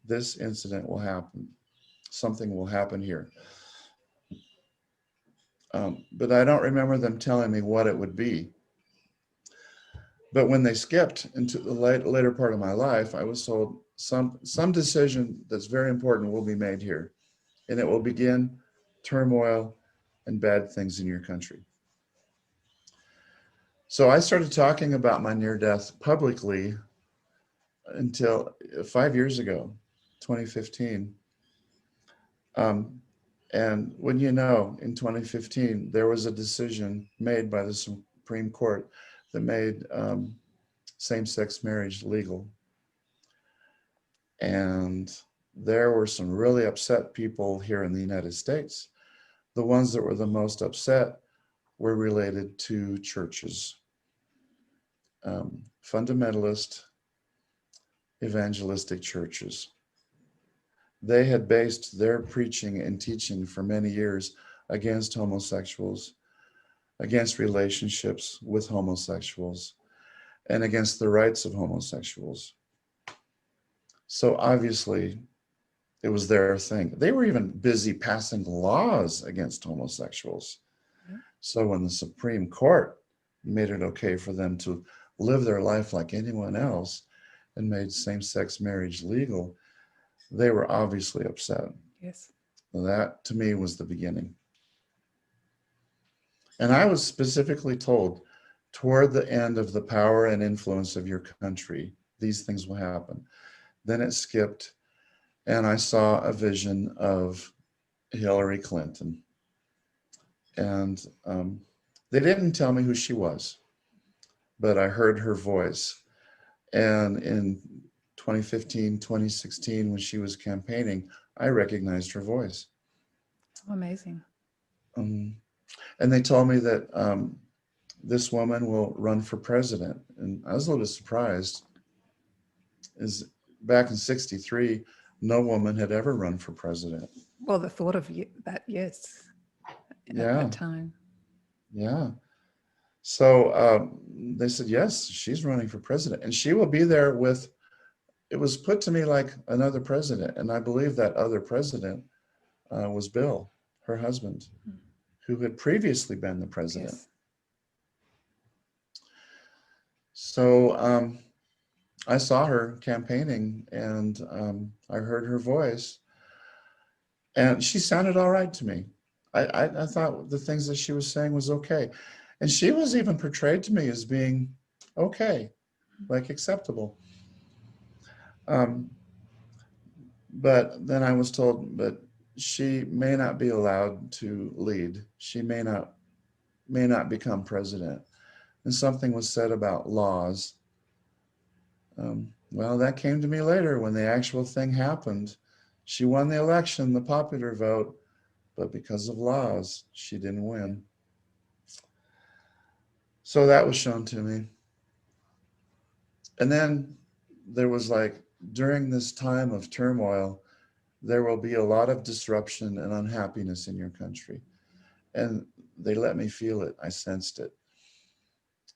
this incident will happen. Something will happen here. But I don't remember them telling me what it would be. But when they skipped into the later part of my life, I was told some decision that's very important will be made here, and it will begin turmoil and bad things in your country. So I started talking about my near death publicly until 5 years ago, 2015. And when you know, in 2015, there was a decision made by the Supreme Court that made same-sex marriage legal. And there were some really upset people here in the United States. The ones that were the most upset were related to churches, fundamentalist, evangelistic churches. They had based their preaching and teaching for many years against homosexuals, against relationships with homosexuals, and against the rights of homosexuals. So obviously, it was their thing. They were even busy passing laws against homosexuals. So when the Supreme Court made it okay for them to live their life like anyone else and made same-sex marriage legal, they were obviously upset. Yes. That, to me, was the beginning. And I was specifically told, toward the end of the power and influence of your country, these things will happen. Then it skipped, and I saw a vision of Hillary Clinton. And they didn't tell me who she was, but I heard her voice. And in 2015, 2016, when she was campaigning, I recognized her voice. Oh, amazing. And they told me that this woman will run for president. And I was a little bit surprised. Back in '63, no woman had ever run for president. Well, the thought of that, yes, at that time. Yeah. So they said, yes, she's running for president. And she will be there with, it was put to me like another president. And I believe that other president was Bill, her husband, who had previously been the president. Yes. So I saw her campaigning, and I heard her voice, and she sounded all right to me. I thought the things that she was saying was okay. And she was even portrayed to me as being okay, like acceptable. But then I was told, but she may not be allowed to lead. She may not become president. And something was said about laws. Well, that came to me later when the actual thing happened. She won the election, the popular vote, but because of laws, she didn't win. So that was shown to me. And then there was like, during this time of turmoil, there will be a lot of disruption and unhappiness in your country. And they let me feel it. I sensed it.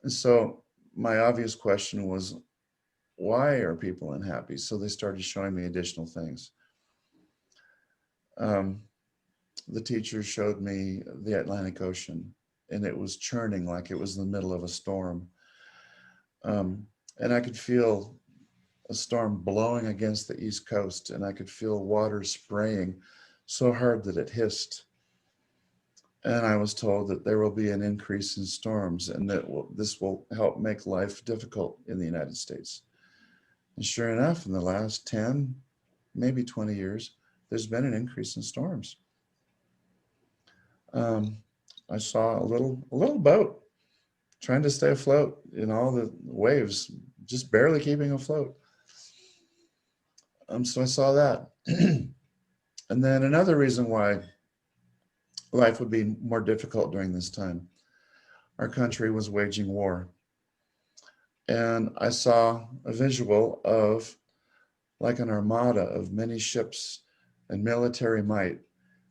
And so my obvious question was, why are people unhappy? So they started showing me additional things. The teacher showed me the Atlantic Ocean, and it was churning like it was in the middle of a storm. And I could feel a storm blowing against the East Coast, and I could feel water spraying so hard that it hissed. And I was told that there will be an increase in storms, and that this will help make life difficult in the United States. And sure enough, in the last 10, maybe 20 years, there's been an increase in storms. I saw a little boat trying to stay afloat in all the waves, just barely keeping afloat. So I saw that. And then another reason why life would be more difficult during this time, our country was waging war. And I saw a visual of like an armada of many ships and military might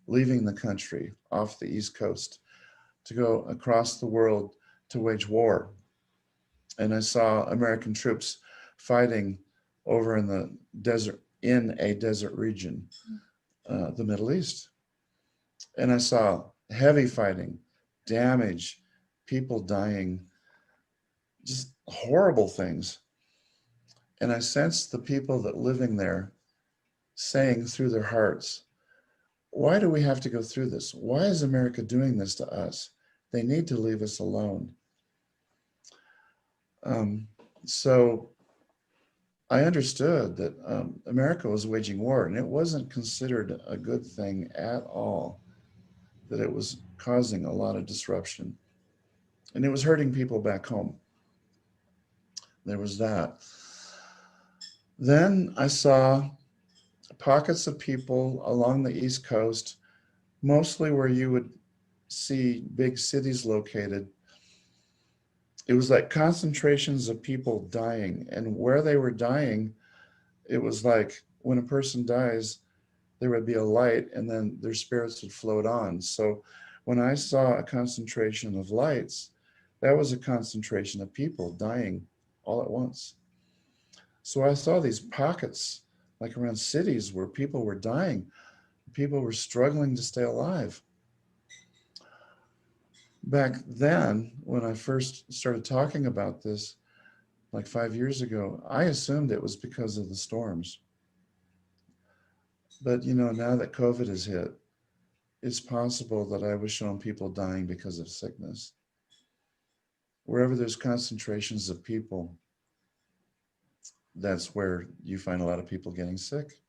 leaving the country off the East Coast to go across the world to wage war. And I saw American troops fighting over in the desert, in a desert region, the Middle East. And I saw heavy fighting, damage, people dying, just horrible things. And I sensed the people that living there saying through their hearts, why do we have to go through this? Why is America doing this to us? They need to leave us alone. So I understood that America was waging war, and it wasn't considered a good thing at all, that it was causing a lot of disruption. And it was hurting people back home. There was that. Then I saw pockets of people along the East Coast, mostly where you would see big cities located. It was like concentrations of people dying, and where they were dying, it was like when a person dies, there would be a light and then their spirits would float on. So When I saw a concentration of lights, that was a concentration of people dying all at once. So I saw these pockets, like around cities, where people were dying. People were struggling to stay alive. Back then, when I first started talking about this, like 5 years ago, I assumed it was because of the storms. But now that COVID has hit, it's possible that I was showing people dying because of sickness. Wherever there's concentrations of people, that's where you find a lot of people getting sick.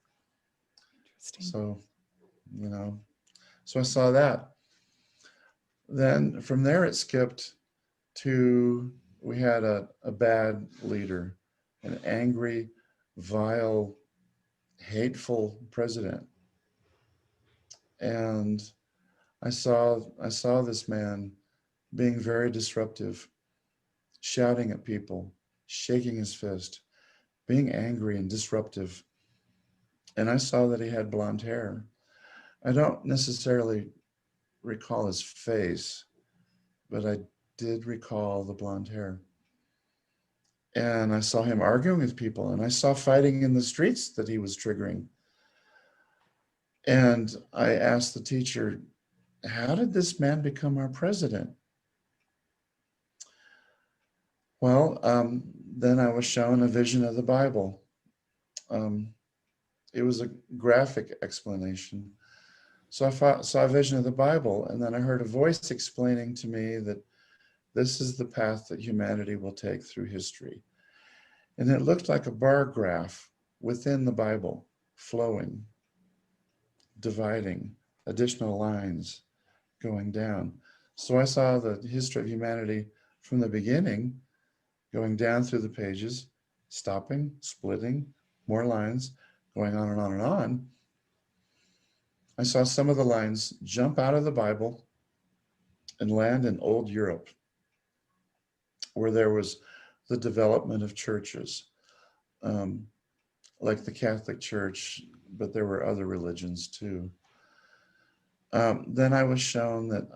Interesting. So I saw that. Then from there it skipped to, we had a bad leader, an angry, vile, hateful president. And I saw this man being very disruptive, shouting at people, shaking his fist, being angry and disruptive. And I saw that he had blonde hair. I don't necessarily recall his face, but I did recall the blonde hair. And I saw him arguing with people, and I saw fighting in the streets that he was triggering. And I asked the teacher, how did this man become our president? Well, then I was shown a vision of the Bible. It was a graphic explanation. So I saw a vision of the Bible, and then I heard a voice explaining to me that this is the path that humanity will take through history. And it looked like a bar graph within the Bible, flowing, dividing, additional lines going down. So I saw the history of humanity from the beginning, going down through the pages, stopping, splitting, more lines, going on and on and on. I saw some of the lines jump out of the Bible and land in old Europe, where there was the development of churches, like the Catholic Church, but there were other religions too. Then I was shown that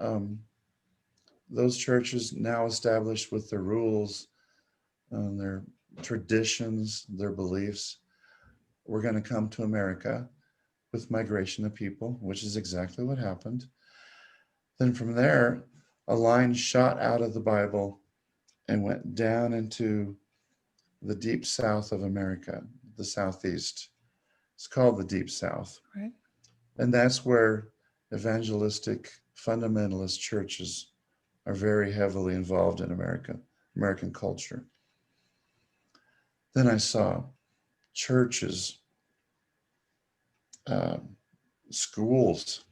those churches now established with their rules, their traditions, their beliefs, were going to come to America with migration of people, which is exactly what happened. Then from there, a line shot out of the Bible and went down into the deep south of America, the Southeast. It's called the Deep South. Right. And that's where evangelistic fundamentalist churches are very heavily involved in American culture. Then I saw churches, schools,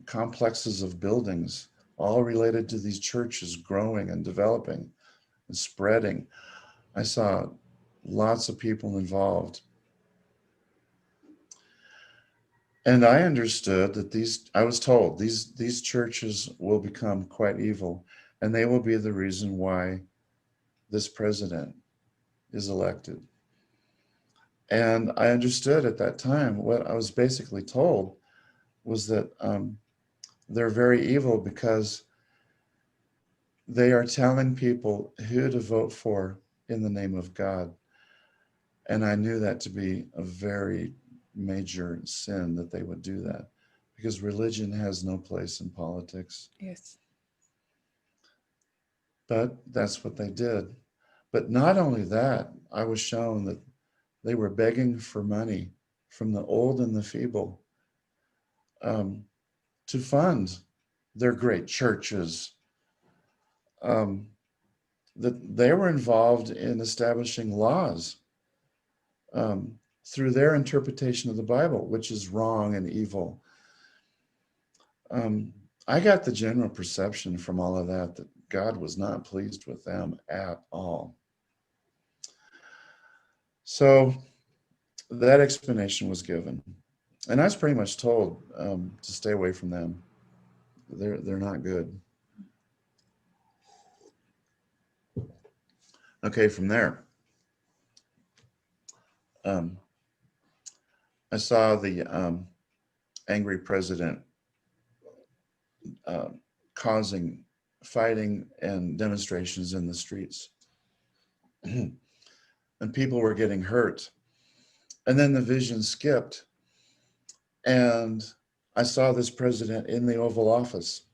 complexes of buildings, all related to these churches growing and developing and spreading. I saw lots of people involved. And I understood that I was told these churches will become quite evil, and they will be the reason why this president is elected. And I understood at that time, what I was basically told was that they're very evil because they are telling people who to vote for in the name of God. And I knew that to be a very major sin, that they would do that, because religion has no place in politics. Yes. But that's what they did. But not only that, I was shown that they were begging for money from the old and the feeble to fund their great churches. That they were involved in establishing laws through their interpretation of the Bible, which is wrong and evil. I got the general perception from all of that God was not pleased with them at all. So that explanation was given. And I was pretty much told to stay away from them. They're not good. Okay, from there, I saw the angry president uh, causing fighting and demonstrations in the streets. And people were getting hurt. And then the vision skipped, and I saw this president in the Oval Office,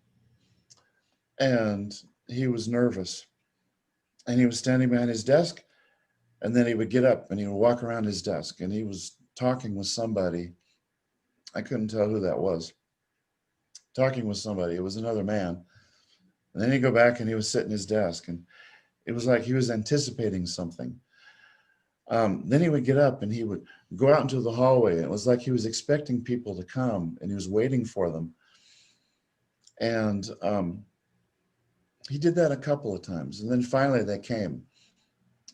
and he was nervous, and he was standing behind his desk, and then he would get up and he would walk around his desk, and he was talking with somebody. I couldn't tell who that was. Talking with somebody. It was another man. And then he'd go back and he would sit in his desk, and it was like he was anticipating something. Then he would get up and he would go out into the hallway. And it was like he was expecting people to come, and he was waiting for them. And he did that a couple of times. And then finally they came.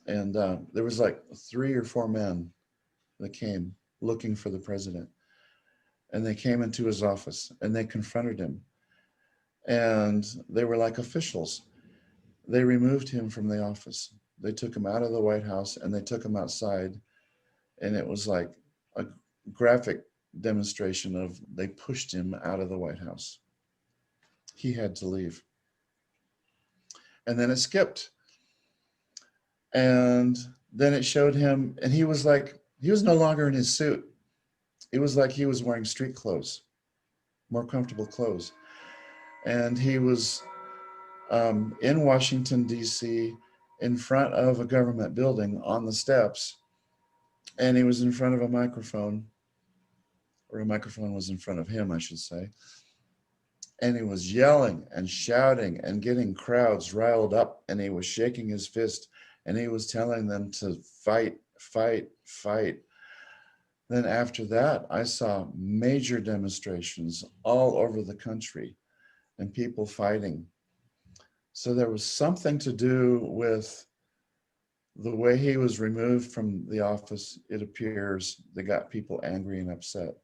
And there was like 3 or 4 men that came looking for the president. And they came into his office and they confronted him. And they were like officials. They removed him from the office. They took him out of the White House and they took him outside. And it was like a graphic demonstration of they pushed him out of the White House. He had to leave. And then it skipped. And then it showed him, and he was no longer in his suit. It was like he was wearing street clothes, more comfortable clothes. And he was in Washington, D.C., in front of a government building on the steps. And he was in front of a microphone, or a microphone was in front of him, I should say. And he was yelling and shouting and getting crowds riled up, and he was shaking his fist, and he was telling them to fight, fight, fight. Then after that, I saw major demonstrations all over the country and people fighting. So there was something to do with the way he was removed from the office. It appears that got people angry and upset.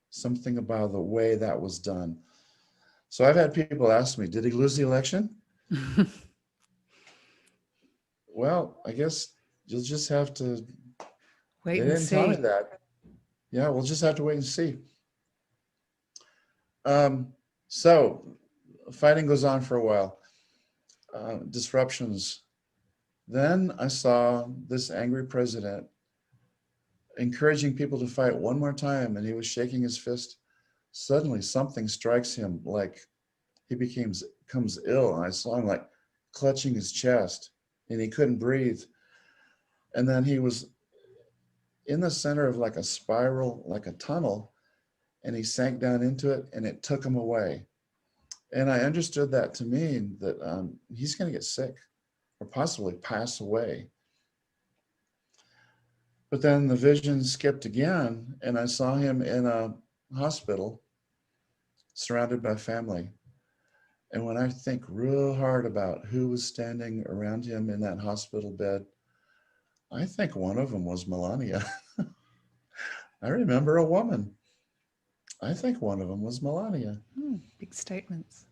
Something about the way that was done. So I've had people ask me, did he lose the election? Well, I guess you'll just have to Wait they and didn't tell me see. that. Yeah, we'll just have to wait and see. So fighting goes on for a while. Disruptions. Then I saw this angry president encouraging people to fight one more time, and he was shaking his fist. Suddenly something strikes him, like he becomes ill. And I saw him like clutching his chest, and he couldn't breathe. And then he was in the center of like a spiral, like a tunnel, and he sank down into it, and it took him away. And I understood that to mean that he's going to get sick or possibly pass away. But then the vision skipped again, and I saw him in a hospital surrounded by family. And when I think real hard about who was standing around him in that hospital bed, I think one of them was Melania. I remember a woman. I think one of them was Melania. Big statements.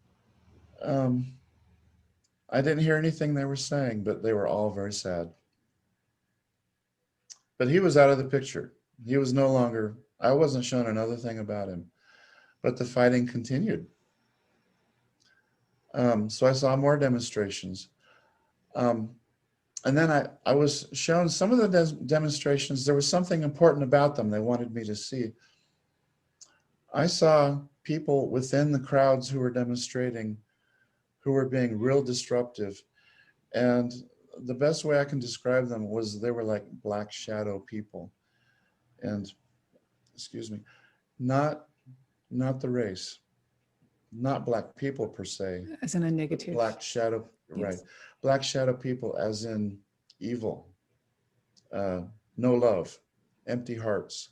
I didn't hear anything they were saying, but they were all very sad. But he was out of the picture. He was no longer, I wasn't shown another thing about him, but the fighting continued. So I saw more demonstrations. And then I was shown some of the demonstrations. There was something important about them they wanted me to see. I saw people within the crowds who were demonstrating, who were being real disruptive. And the best way I can describe them was they were like black shadow people. And, excuse me, not the race, not black people per se. As in a negative. Black shadow, yes. Right. Black shadow people as in evil, no love, empty hearts.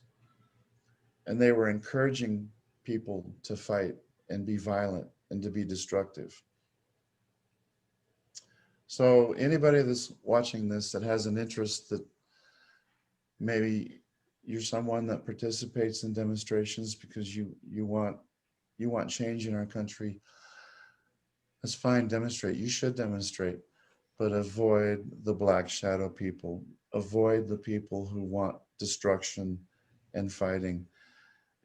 And they were encouraging people to fight and be violent and to be destructive. So anybody that's watching this that has an interest, that maybe you're someone that participates in demonstrations because you want change in our country, that's fine, demonstrate. You should demonstrate, but avoid the black shadow people. Avoid the people who want destruction and fighting.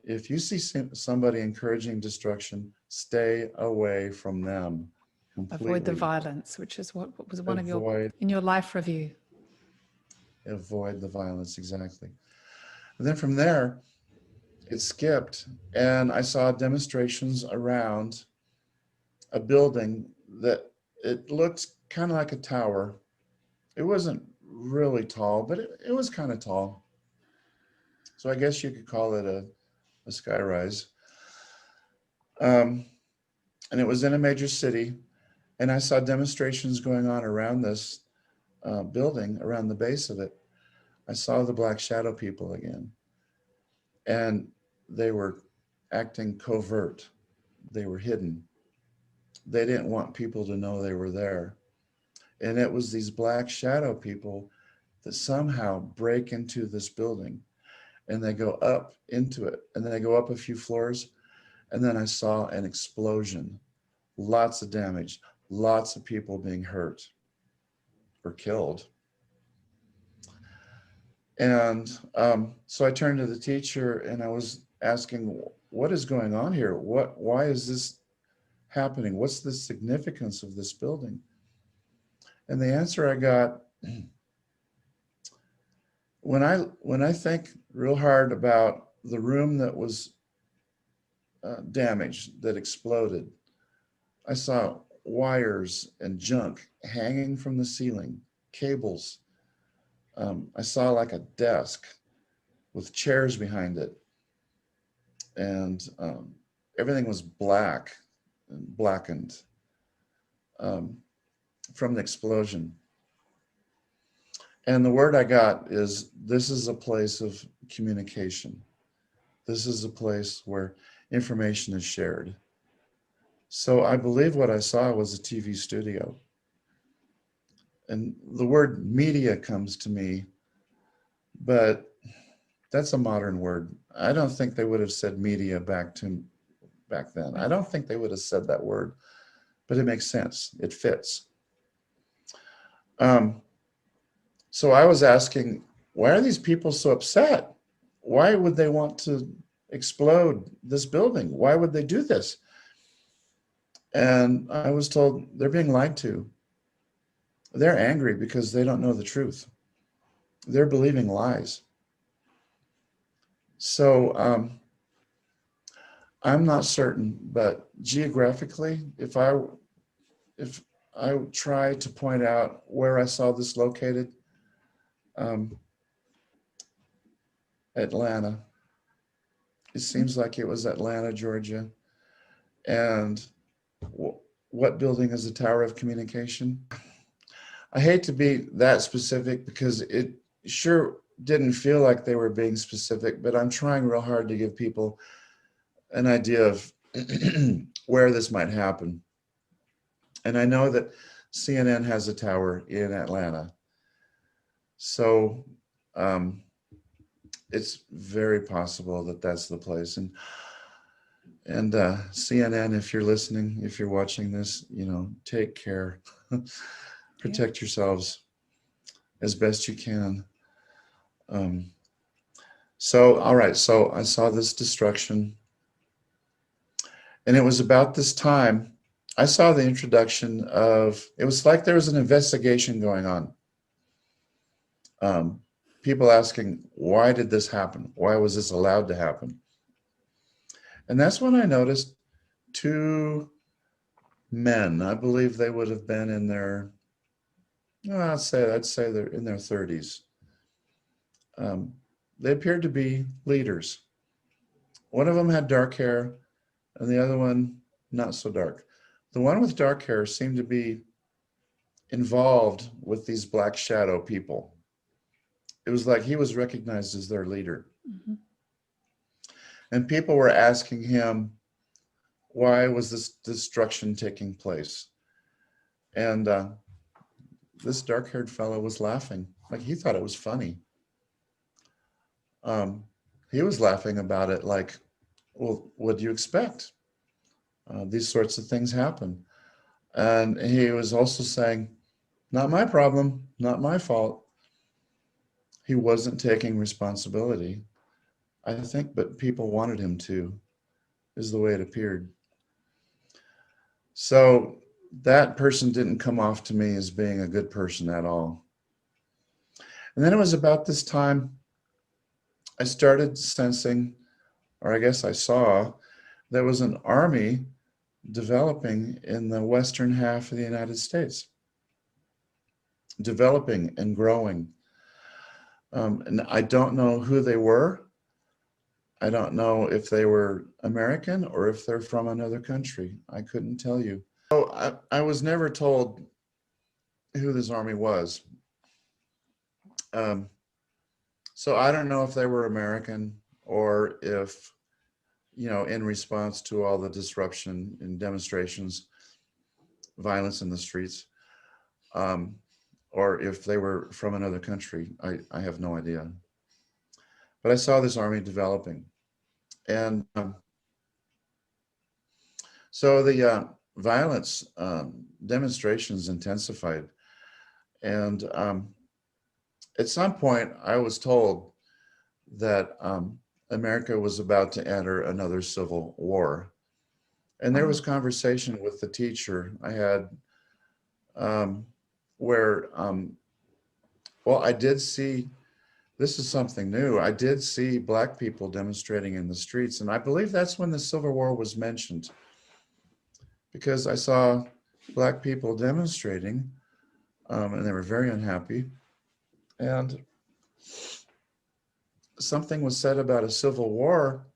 If you see somebody encouraging destruction, Stay away from them completely. Avoid the violence, which is what was one of Avoid, in your life review. avoid the violence, exactly. And then from there, it skipped, and I saw demonstrations around a building that it looked kind of like a tower. It wasn't really tall, but it was kind of tall. So I guess you could call it a sky rise. And it was in a major city, and I saw demonstrations going on around this building, around the base of it. I saw the black shadow people again, and they were acting covert. They were hidden. They didn't want people to know they were there. And it was these black shadow people that somehow break into this building, and they go up into it, and then they go up a few floors, and then I saw an explosion, lots of damage, lots of people being hurt or killed. And so I turned to the teacher, and I was asking, what is going on here? Why is this happening? What's the significance of this building? And the answer I got, when I think real hard about the room that was damaged, that exploded, I saw wires and junk hanging from the ceiling, cables. I saw like a desk with chairs behind it, and everything was black and blackened from the explosion. And the word I got is, this is a place of communication. This is a place where information is shared. So I believe what I saw was a TV studio. And the word media comes to me, but that's a modern word. I don't think they would have said media back then. I don't think they would have said that word, but it makes sense. It fits. So I was asking, why are these people so upset? Why would they want to explode this building? Why would they do this? And I was told they're being lied to. They're angry because they don't know the truth. They're believing lies. So I'm not certain, but geographically, if I try to point out where I saw this located, Atlanta. It seems like it was Atlanta, Georgia. And what building is the Tower of Communication? I hate to be that specific because it sure didn't feel like they were being specific, but I'm trying real hard to give people an idea of where this might happen. And I know that CNN has a tower in Atlanta. So it's very possible that that's the place. And CNN, if you're listening, if you're watching this, take care. Protect yourselves as best you can. So, all right, so I saw this destruction. And it was about this time I saw the introduction of, it was like there was an investigation going on. People asking, why did this happen? Why was this allowed to happen? And that's when I noticed two men. I believe they would have been in their, I'd say they're in their 30s. They appeared to be leaders. One of them had dark hair, and the other one not so dark. The one with dark hair seemed to be involved with these black shadow people. It was like he was recognized as their leader. Mm-hmm. And people were asking him, why was this destruction taking place? And this dark-haired fellow was laughing, like he thought it was funny. He was laughing about it like, well, what do you expect? These sorts of things happen. And he was also saying, not my problem, not my fault. He wasn't taking responsibility, I think, but people wanted him to, is the way it appeared. So that person didn't come off to me as being a good person at all. And then it was about this time I started sensing, or I guess I saw, there was an army developing in the western half of the United States, developing and growing. And I don't know who they were. I don't know if they were American or if they're from another country. I couldn't tell you. So I was never told who this army was. So I don't know if they were American or if, you know, in response to all the disruption in demonstrations, violence in the streets, or if they were from another country. I have no idea. But I saw this army developing. And so the violence demonstrations intensified. And at some point, I was told that America was about to enter another civil war. And there was conversation with the teacher I had where, well, I did see, this is something new. I did see Black people demonstrating in the streets. And I believe that's when the Civil War was mentioned, because I saw Black people demonstrating and they were very unhappy. And something was said about a civil war.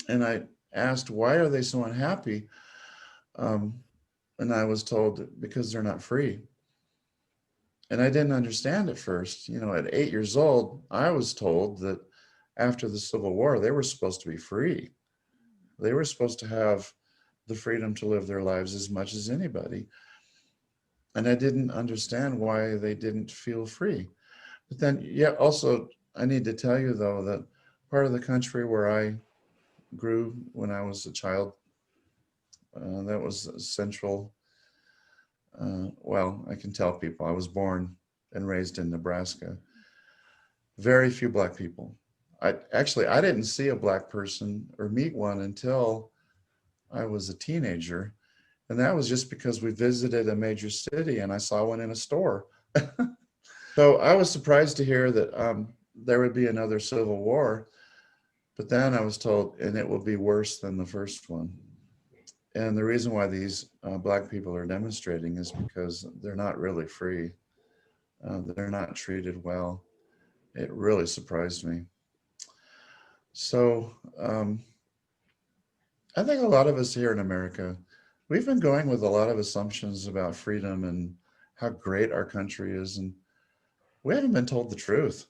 And I asked, why are they so unhappy? And I was told, because they're not free. And I didn't understand at first. You know, at 8 years old, I was told that after the Civil War, they were supposed to be free. They were supposed to have the freedom to live their lives as much as anybody. And I didn't understand why they didn't feel free. But then, yeah, also, I need to tell you, though, that part of the country where I grew when I was a child, that was central. Well, I can tell people I was born and raised in Nebraska. Very few Black people. I didn't see a Black person or meet one until I was a teenager. And that was just because we visited a major city and I saw one in a store. So I was surprised to hear that there would be another civil war. But then I was told, and it will be worse than the first one. And the reason why these Black people are demonstrating is because they're not really free. They're not treated well. It really surprised me. So I think a lot of us here in America, we've been going with a lot of assumptions about freedom and how great our country is. And we haven't been told the truth.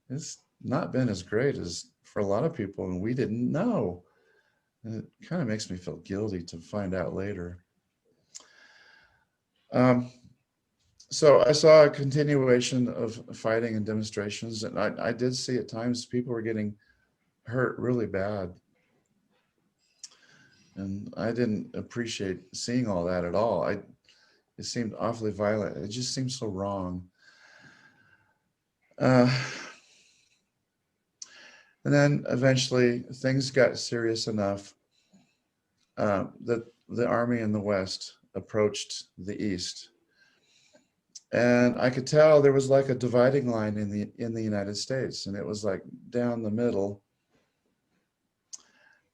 It's not been as great as for a lot of people, and we didn't know. And it kind of makes me feel guilty to find out later. So I saw a continuation of fighting and demonstrations, and I did see at times people were getting hurt really bad. And I didn't appreciate seeing all that at all. It seemed awfully violent. It just seemed so wrong. And then eventually things got serious enough that the army in the West approached the East. And I could tell there was like a dividing line in the United States, and it was like down the middle.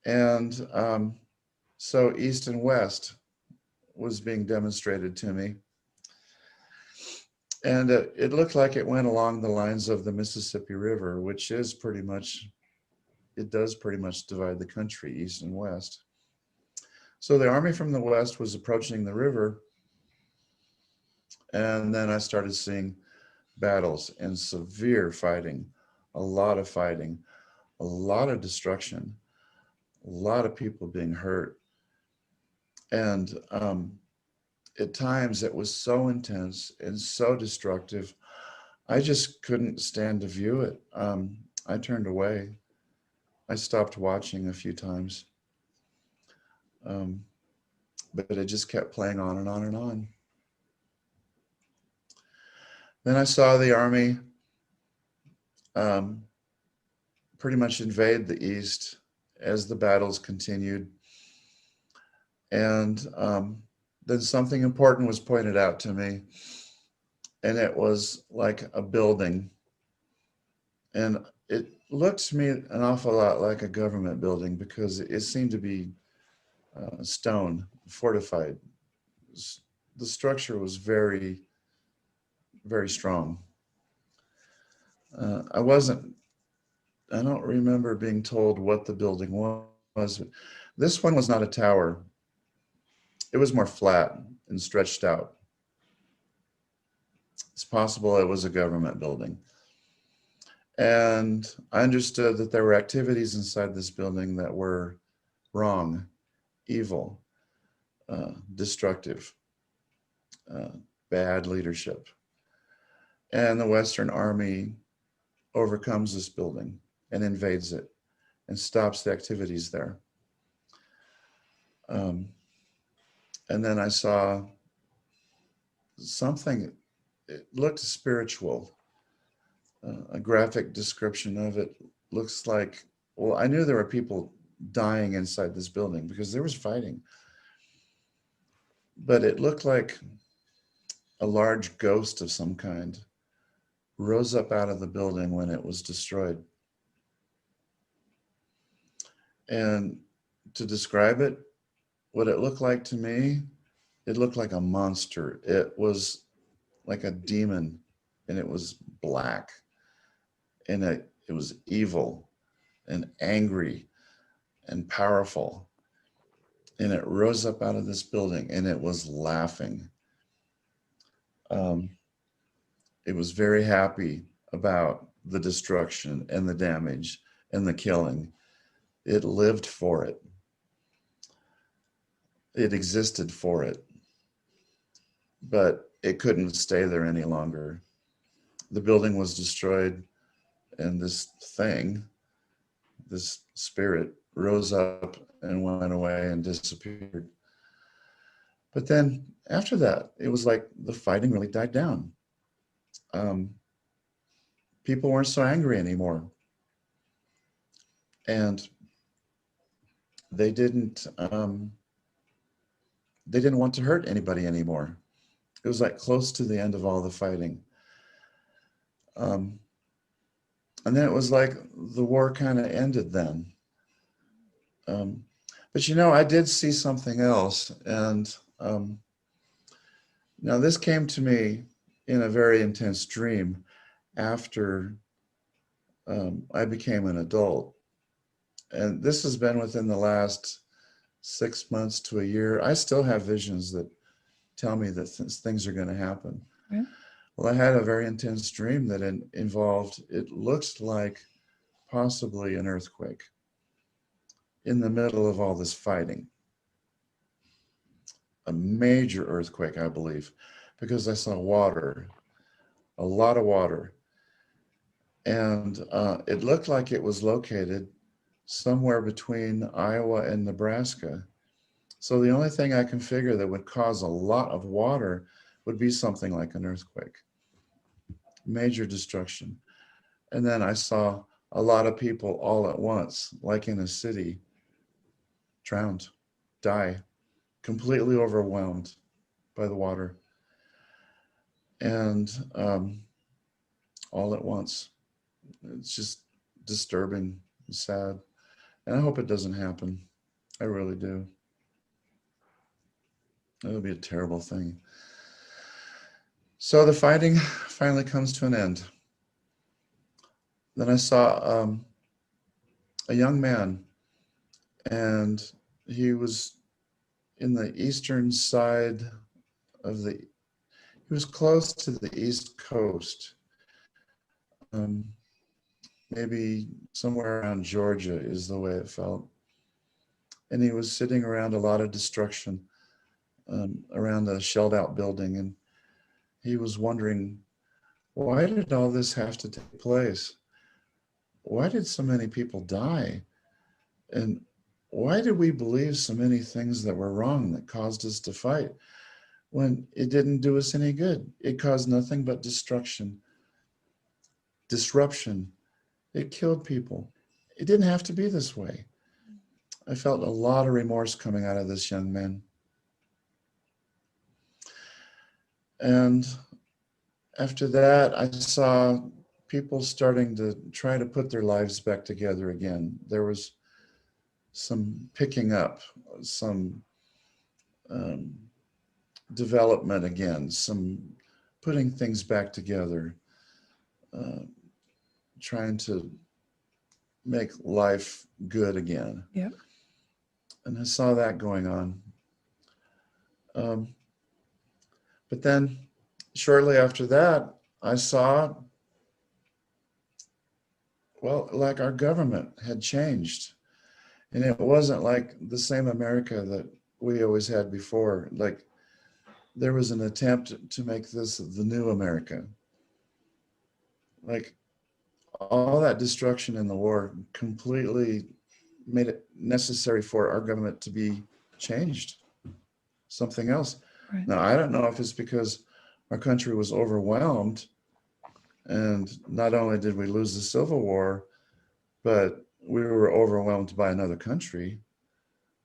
And so East and West was being demonstrated to me. And it looked like it went along the lines of the Mississippi River, which is pretty much, it does pretty much divide the country, East and West. So the army from the West was approaching the river. And then I started seeing battles and severe fighting, a lot of fighting, a lot of destruction, a lot of people being hurt. And at times it was so intense and so destructive, I just couldn't stand to view it. I turned away. I stopped watching a few times. But it just kept playing on and on and on. Then I saw the army pretty much invade the East as the battles continued. And then something important was pointed out to me, and it was like a building. And it looked to me an awful lot like a government building because it seemed to be stone, fortified. The structure was very, very strong. I don't remember being told what the building was. This one was not a tower. It was more flat and stretched out. It's possible it was a government building. And I understood that there were activities inside this building that were wrong, evil, destructive, bad leadership. And the Western Army overcomes this building and invades it and stops the activities there. And then I saw something, it looked spiritual. A graphic description of it looks like, well, I knew there were people dying inside this building because there was fighting. But it looked like a large ghost of some kind rose up out of the building when it was destroyed. And to describe it, what it looked like to me, it looked like a monster. It was like a demon, and it was black, and it was evil and angry and powerful. And it rose up out of this building, and it was laughing. It was very happy about the destruction and the damage and the killing. It lived for it. It existed for it. But it couldn't stay there any longer. The building was destroyed, and this thing, this spirit, rose up and went away and disappeared. But then after that, it was like the fighting really died down. People weren't so angry anymore. And they didn't want to hurt anybody anymore. It was like close to the end of all the fighting. And then it was like the war kind of ended then. But you know, I did see something else. And now this came to me in a very intense dream after I became an adult. And this has been within the last 6 months to a year. I still have visions that tell me that things are going to happen. Yeah. Well, I had a very intense dream that involved, it looks like possibly an earthquake in the middle of all this fighting. A major earthquake, I believe, because I saw water, a lot of water. And it looked like it was located somewhere between Iowa and Nebraska. So the only thing I can figure that would cause a lot of water would be something like an earthquake, major destruction. And then I saw a lot of people all at once, like in a city, drowned, die, completely overwhelmed by the water. And all at once. It's just disturbing and sad. And I hope it doesn't happen. I really do. It would be a terrible thing. So the fighting finally comes to an end. Then I saw a young man, and he was in the eastern side of he was close to the East Coast, maybe somewhere around Georgia is the way it felt. And he was sitting around a lot of destruction, around a shelled out building. And he was wondering, why did all this have to take place? Why did so many people die? And why did we believe so many things that were wrong that caused us to fight when it didn't do us any good? It caused nothing but destruction, disruption. It killed people. It didn't have to be this way. I felt a lot of remorse coming out of this young man. And after that, I saw people starting to try to put their lives back together again. There was some picking up, some development again, some putting things back together, trying to make life good again. Yeah. And I saw that going on. But then shortly after that, I saw, well, like our government had changed. And it wasn't like the same America that we always had before. Like there was an attempt to make this the new America. Like all that destruction in the war completely made it necessary for our government to be changed, something else. Right. Now, I don't know if it's because our country was overwhelmed, and not only did we lose the Civil War, but we were overwhelmed by another country.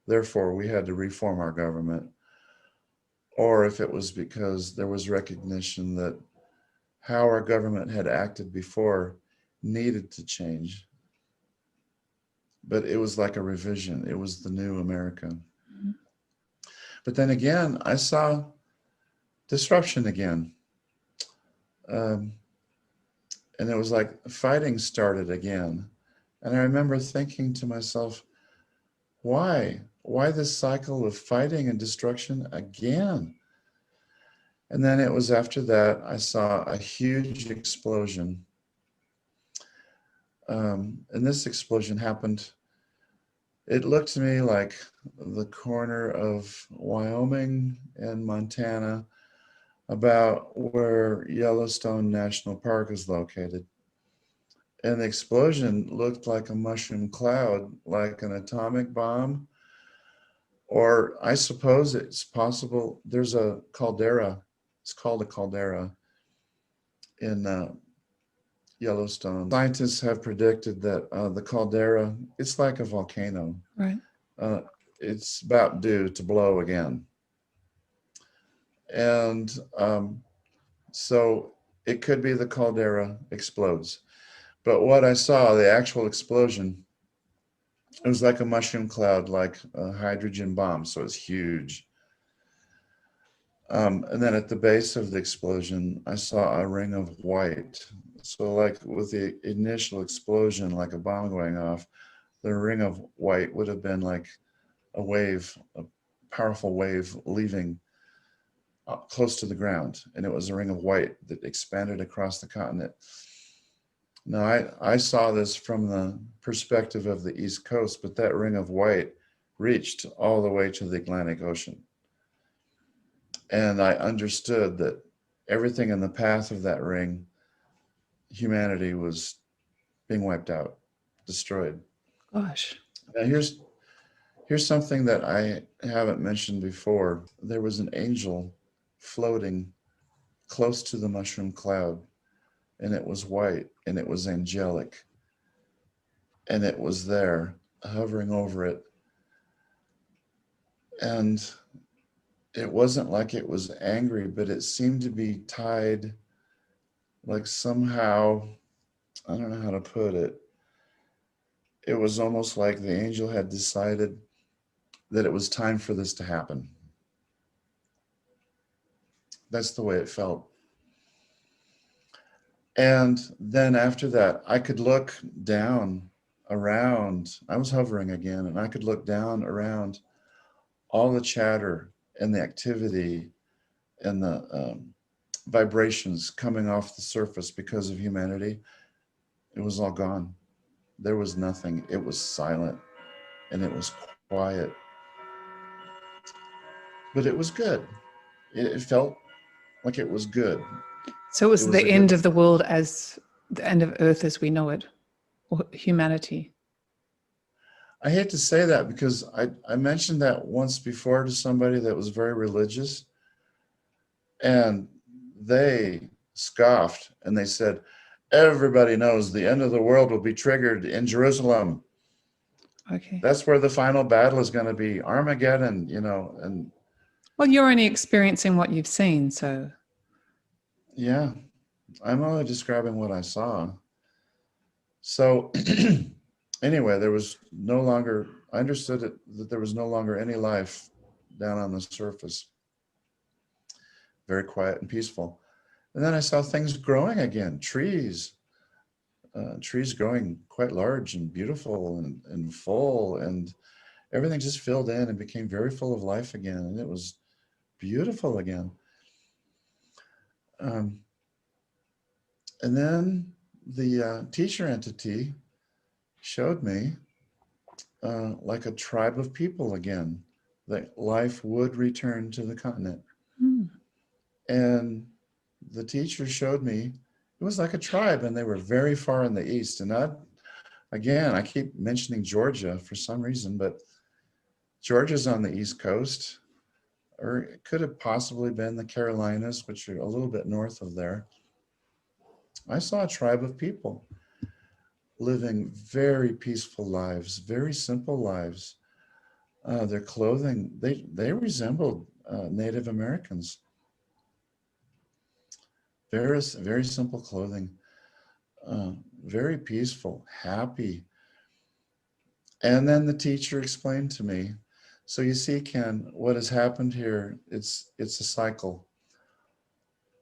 Therefore, we had to reform our government. Or if it was because there was recognition that how our government had acted before needed to change. But it was like a revision. It was the new America. Mm-hmm. But then again, I saw disruption again. And it was like fighting started again. And I remember thinking to myself, why? Why this cycle of fighting and destruction again? And then it was after that, I saw a huge explosion. And this explosion happened, it looked to me like the corner of Wyoming and Montana, about where Yellowstone National Park is located. And the explosion looked like a mushroom cloud, like an atomic bomb. Or I suppose it's possible there's a caldera. It's called a caldera in Yellowstone. Scientists have predicted that the caldera, it's like a volcano. Right. It's about due to blow again. And so it could be the caldera explodes. But what I saw, the actual explosion, it was like a mushroom cloud, like a hydrogen bomb. So it's huge. And then at the base of the explosion, I saw a ring of white. So like with the initial explosion, like a bomb going off, the ring of white would have been like a wave, a powerful wave leaving close to the ground. And it was a ring of white that expanded across the continent. Now, I saw this from the perspective of the East Coast, but that ring of white reached all the way to the Atlantic Ocean. And I understood that everything in the path of that ring, humanity was being wiped out, destroyed. Gosh. Now, here's something that I haven't mentioned before. There was an angel floating close to the mushroom cloud, and it was white, and it was angelic, and it was there hovering over it. And it wasn't like it was angry, but it seemed to be tied, like somehow, I don't know how to put it. It was almost like the angel had decided that it was time for this to happen. That's the way it felt. And then after that, I could look down around. I was hovering again, and I could look down around all the chatter and the activity and the vibrations coming off the surface because of humanity. It was all gone. There was nothing. It was silent, and it was quiet. But it was good. It felt like it was good. So it was the end of the world, as the end of Earth as we know it, or humanity. I hate to say that because I mentioned that once before to somebody that was very religious, and they scoffed and they said, everybody knows the end of the world will be triggered in Jerusalem. Okay. That's where the final battle is going to be, Armageddon, you know, and Well, you're only experiencing what you've seen, so. yeah, I'm only describing what I saw. So anyway, there was no longer, I understood it, that there was no longer any life down on the surface. Very quiet and peaceful. And then I saw things growing again, trees growing quite large and beautiful and full, and everything just filled in and became very full of life again. And it was beautiful again. And then the teacher entity showed me like a tribe of people again, that life would return to the continent. And the teacher showed me it was like a tribe, and they were very far in the east. And I keep mentioning Georgia for some reason, but Georgia's on the East Coast, or it could have possibly been the Carolinas, which are a little bit north of there. I saw a tribe of people living very peaceful lives, very simple lives. Their clothing, they resembled Native Americans. Very, very simple clothing, very peaceful, happy. And then the teacher explained to me, so you see, Ken, what has happened here, it's a cycle.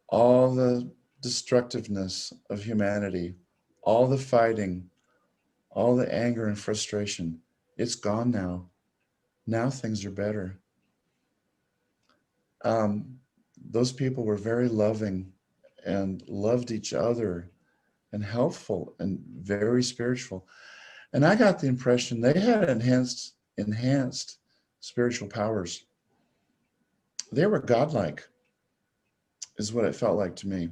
All the destructiveness of humanity, all the fighting, all the anger and frustration, it's gone now. Now things are better. Those people were very loving and loved each other and helpful and very spiritual. And I got the impression they had enhanced spiritual powers. They were godlike, is what it felt like to me.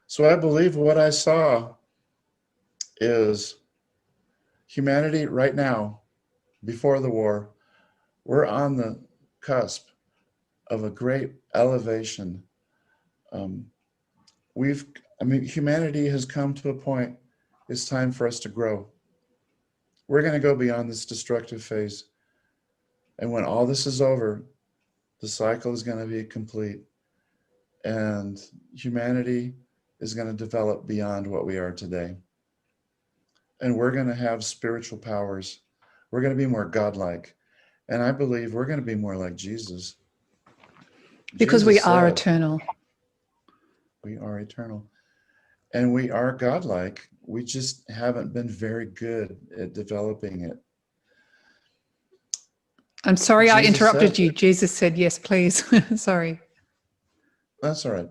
So I believe what I saw is humanity right now, before the war, we're on the cusp of a great elevation. Humanity has come to a point, it's time for us to grow. We're going to go beyond this destructive phase. And when all this is over, the cycle is going to be complete. And humanity is going to develop beyond what we are today. And we're going to have spiritual powers. We're going to be more godlike. And I believe we're going to be more like Jesus. Because Jesus we are said, eternal. We are eternal. And we are godlike. We just haven't been very good at developing it. I'm sorry I Jesus interrupted said you. that- Jesus said, yes, please. Sorry. That's all right.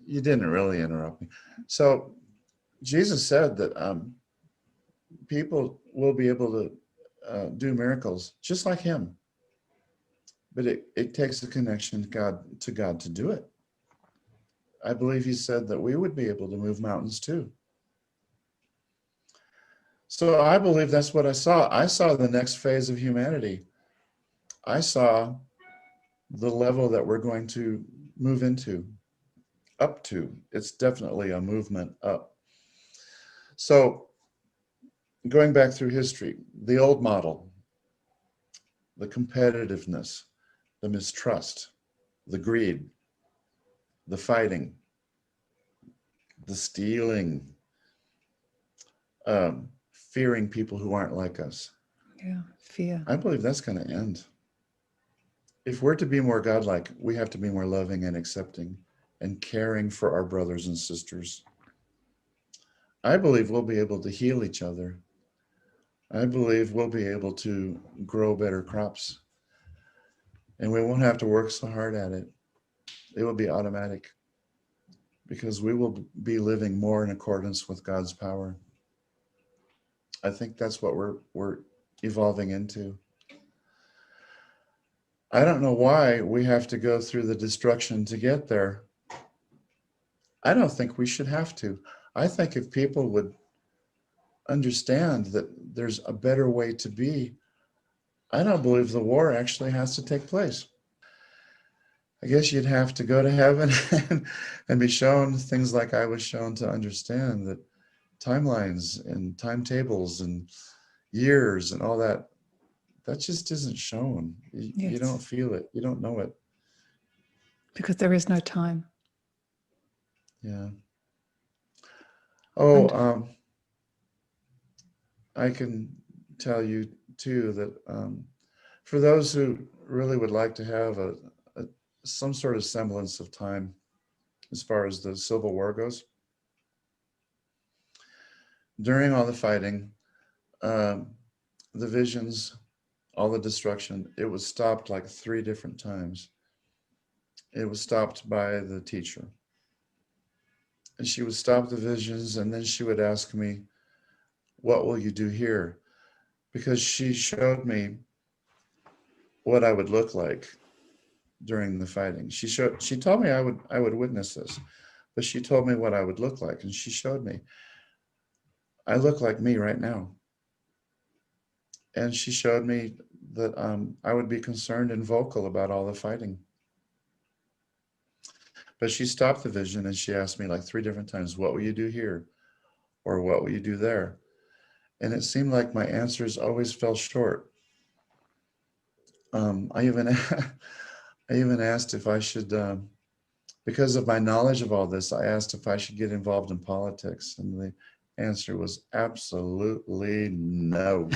You didn't really interrupt me. So Jesus said that people will be able to do miracles just like him. But it takes a connection to God to do it. I believe he said that we would be able to move mountains too. So I believe that's what I saw. I saw the next phase of humanity. I saw the level that we're going to move into, up to. It's definitely a movement up. So going back through history, the old model, the competitiveness, the mistrust, the greed, the fighting, the stealing, fearing people who aren't like us. Yeah, fear. I believe that's going to end. If we're to be more godlike, we have to be more loving and accepting and caring for our brothers and sisters. I believe we'll be able to heal each other. I believe we'll be able to grow better crops. And we won't have to work so hard at it. It will be automatic because we will be living more in accordance with God's power. I think that's what we're evolving into. I don't know why we have to go through the destruction to get there. I don't think we should have to. I think if people would understand that there's a better way to be, I don't believe the war actually has to take place. I guess you'd have to go to heaven and be shown things like I was shown to understand, that timelines and timetables and years and all that, that just isn't shown. You Yes. don't feel it. You don't know it. Because there is no time. Yeah. Oh, I can tell you too that for those who really would like to have some sort of semblance of time as far as the Civil War goes, during all the fighting, the visions, all the destruction, it was stopped like 3 different times. It was stopped by the teacher. And she would stop the visions, and then she would ask me, what will you do here? Because she showed me what I would look like during the fighting. She told me I would witness this, but she told me what I would look like, and she showed me. I look like me right now. And she showed me that I would be concerned and vocal about all the fighting. But she stopped the vision and she asked me like 3 different times, what will you do here? Or what will you do there? And it seemed like my answers always fell short. I even asked if I should, because of my knowledge of all this, I asked if I should get involved in politics. And the answer was absolutely no.